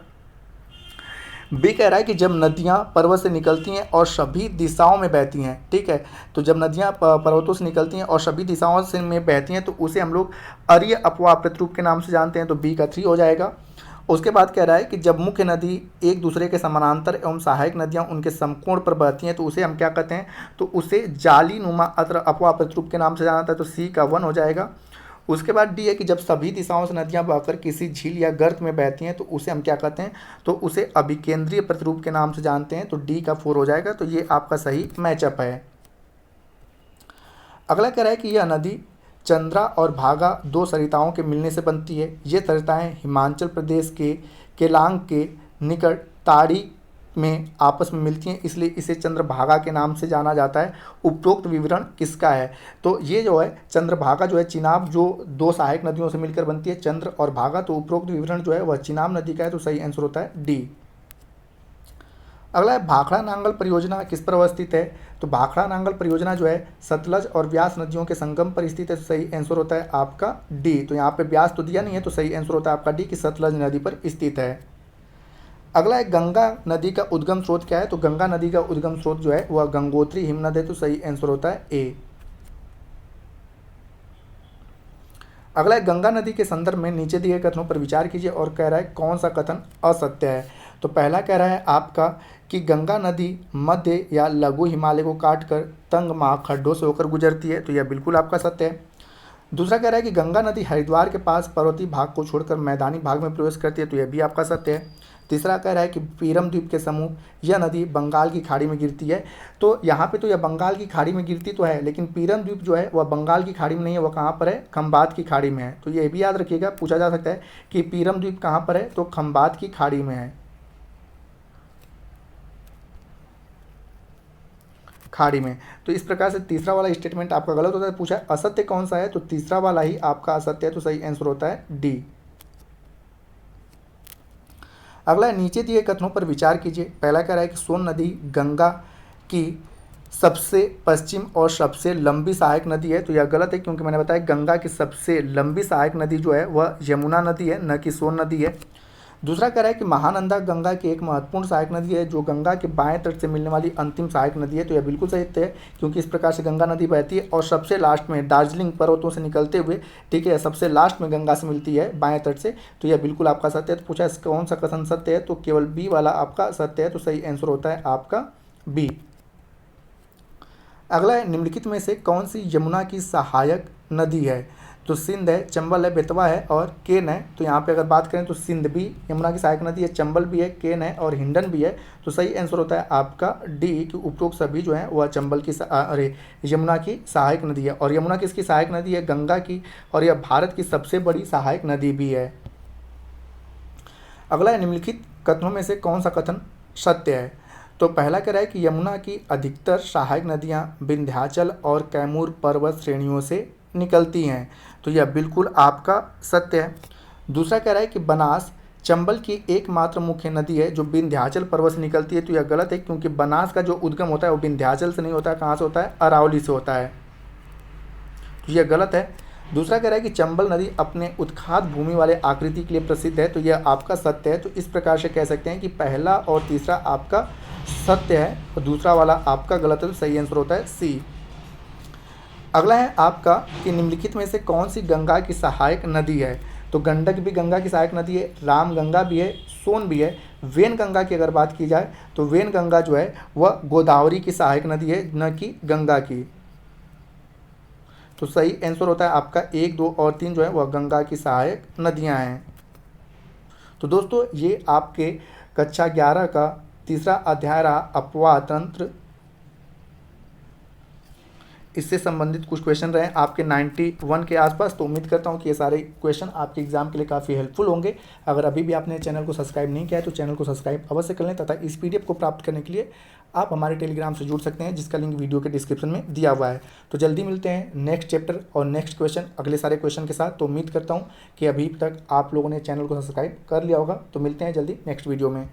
बी कह रहा है कि जब नदियाँ पर्वत से निकलती हैं और सभी दिशाओं में बहती हैं, ठीक है, तो जब नदियाँ पर्वतों से निकलती हैं और सभी दिशाओं से में बहती हैं तो उसे हम लोग अरीय अपवाह प्रतिरूप के नाम से जानते हैं। तो बी का 3 हो जाएगा। उसके बाद कह रहा है कि जब मुख्य नदी एक दूसरे के समानांतर एवं सहायक नदियां उनके समकोण पर बहती हैं तो उसे हम क्या कहते हैं, तो उसे जाली नुमा अत्र अपवाह प्रतिरूप के नाम से जाना जाता है। तो सी का 1 हो जाएगा। उसके बाद डी है कि जब सभी दिशाओं से नदियां बहकर किसी झील या गर्त में बहती हैं तो उसे हम क्या कहते हैं, तो उसे अभिकेंद्रीय प्रतिरूप के नाम से जानते हैं। तो डी का 4 हो जाएगा। तो ये आपका सही मैचअप है। अगला कह रहा है कि यह नदी चंद्रा और भागा 2 सरिताओं के मिलने से बनती है। ये सरिताएं हिमाचल प्रदेश के केलांग के निकट ताड़ी में आपस में मिलती हैं, इसलिए इसे चंद्रभागा के नाम से जाना जाता है। उपरोक्त विवरण किसका है? तो ये जो है चंद्रभागा जो है चिनाब जो दो सहायक नदियों से मिलकर बनती है, चंद्र और भागा, तो उपरोक्त विवरण जो है वह चिनाब नदी का है, तो सही आंसर होता है डी। अगला है भाखड़ा नांगल परियोजना किस पर अवस्थित है? तो भाखड़ा नांगल परियोजना जो है सतलज और व्यास नदियों के संगम पर स्थित है, तो सही आंसर होता है आपका डी। तो यहाँ पे व्यास तो दिया नहीं है, तो सही आंसर होता है आपका डी कि सतलज नदी पर स्थित है। अगला है गंगा नदी का उद्गम स्रोत क्या है? तो गंगा नदी का उद्गम स्रोत जो है वह गंगोत्री हिमनद है, तो सही आंसर होता है ए। अगला है गंगा नदी के संदर्भ में नीचे दिए कथनों पर विचार कीजिए और कह रहा है कौन सा कथन असत्य है। तो पहला कह रहा है आपका कि गंगा नदी मध्य या लघु हिमालय को काटकर तंग खड्डों से होकर गुजरती है, तो यह बिल्कुल आपका सत्य है। दूसरा कह रहा है कि गंगा नदी हरिद्वार के पास पर्वतीय भाग को छोड़कर मैदानी भाग में प्रवेश करती है, तो यह भी आपका सत्य है। तीसरा कह रहा है कि पीरम द्वीप के समूह यह नदी बंगाल की खाड़ी में गिरती है, तो यहाँ पे तो यह बंगाल की खाड़ी में गिरती तो है, लेकिन पीरम द्वीप जो है वह बंगाल की खाड़ी में नहीं है, वह कहाँ पर है? खंबात की खाड़ी में है। तो यह भी याद रखिएगा, पूछा जा सकता है कि पीरम द्वीप कहाँ पर है? तो खंबात की खाड़ी में है, खाड़ी में। तो इस प्रकार से तीसरा वाला स्टेटमेंट आपका गलत होता है। पूछा असत्य कौन सा है? तो तीसरा वाला ही आपका असत्य है, तो सही आंसर होता है डी। अगला नीचे दिए कथनों पर विचार कीजिए। पहला कह रहा है कि सोन नदी गंगा की सबसे पश्चिम और सबसे लंबी सहायक नदी है, तो यह गलत है, क्योंकि मैंने बताया गंगा की सबसे लंबी सहायक नदी जो है वह यमुना नदी है, न कि सोन नदी है। दूसरा कह रहा है कि महानंदा गंगा की एक महत्वपूर्ण सहायक नदी है जो गंगा के बाएं तट से मिलने वाली अंतिम सहायक नदी है, तो यह बिल्कुल सही है, क्योंकि इस प्रकार से गंगा नदी बहती है और सबसे लास्ट में दार्जिलिंग पर्वतों से निकलते हुए, ठीक है, सबसे लास्ट में गंगा से मिलती है बाएं तट से, तो यह बिल्कुल आपका सत्य है। तो पूछा कौन सा कथन सत्य है? तो केवल बी वाला आपका सत्य है, तो सही आंसर होता है आपका बी। अगला है निम्नलिखित में से कौन सी यमुना की सहायक नदी है? तो सिंध है, चंबल है, बेतवा है और केन है। तो यहाँ पे अगर बात करें तो सिंध भी यमुना की सहायक नदी है, चंबल भी है, केन है और हिंडन भी है, तो सही आंसर होता है आपका डी कि उपरोक्त सभी जो है वह चंबल की यमुना की सहायक नदी है। और यमुना किसकी सहायक नदी है? गंगा की, और यह भारत की सबसे बड़ी सहायक नदी भी है। अगला है निम्नलिखित कथनों में से कौन सा कथन सत्य है? तो पहला कह रहा है कि यमुना की अधिकतर सहायक नदियाँ विंध्याचल और कैमूर पर्वत श्रेणियों से निकलती हैं, तो यह बिल्कुल आपका सत्य है। दूसरा कह रहा है कि बनास चंबल की एकमात्र मुख्य नदी है जो विंध्याचल पर्वत से निकलती है, तो यह गलत है, क्योंकि बनास का जो उद्गम होता है वो विंध्याचल से नहीं होता है, कहाँ से होता है? अरावली से होता है, तो यह गलत है। दूसरा कह रहा है कि चंबल नदी अपने उत्खात भूमि वाले आकृति के लिए प्रसिद्ध है, तो यह आपका सत्य है। तो इस प्रकार से कह सकते हैं कि पहला और तीसरा आपका सत्य है और दूसरा वाला आपका गलत है, तो सही आंसर होता है सी। अगला है आपका कि निम्नलिखित में से कौन सी गंगा की सहायक नदी है? तो गंडक भी गंगा की सहायक नदी है, राम गंगा भी है, सोन भी है। वेन गंगा की अगर बात की जाए तो वेन गंगा जो है वह गोदावरी की सहायक नदी है, न कि गंगा की। तो सही आंसर होता है आपका 1, 2 और 3 जो है वह गंगा की सहायक नदियां हैं। तो दोस्तों ये आपके कक्षा 11 का तीसरा अध्याय रहा अपवाह तंत्र। इससे संबंधित कुछ क्वेश्चन रहे आपके 91 के आसपास, तो उम्मीद करता हूं कि ये सारे क्वेश्चन आपके एग्जाम के लिए काफ़ी हेल्पफुल होंगे। अगर अभी भी आपने चैनल को सब्सक्राइब नहीं किया है तो चैनल को सब्सक्राइब अवश्य कर लें, तथा इस पीडीएफ को प्राप्त करने के लिए आप हमारे टेलीग्राम से जुड़ सकते हैं, जिसका लिंक वीडियो के डिस्क्रिप्शन में दिया हुआ है। तो जल्दी मिलते हैं नेक्स्ट चैप्टर और नेक्स्ट क्वेश्चन अगले सारे क्वेश्चन के साथ। तो उम्मीद करता हूँ कि अभी तक आप लोगों ने चैनल को सब्सक्राइब कर लिया होगा। तो मिलते हैं जल्दी नेक्स्ट वीडियो में।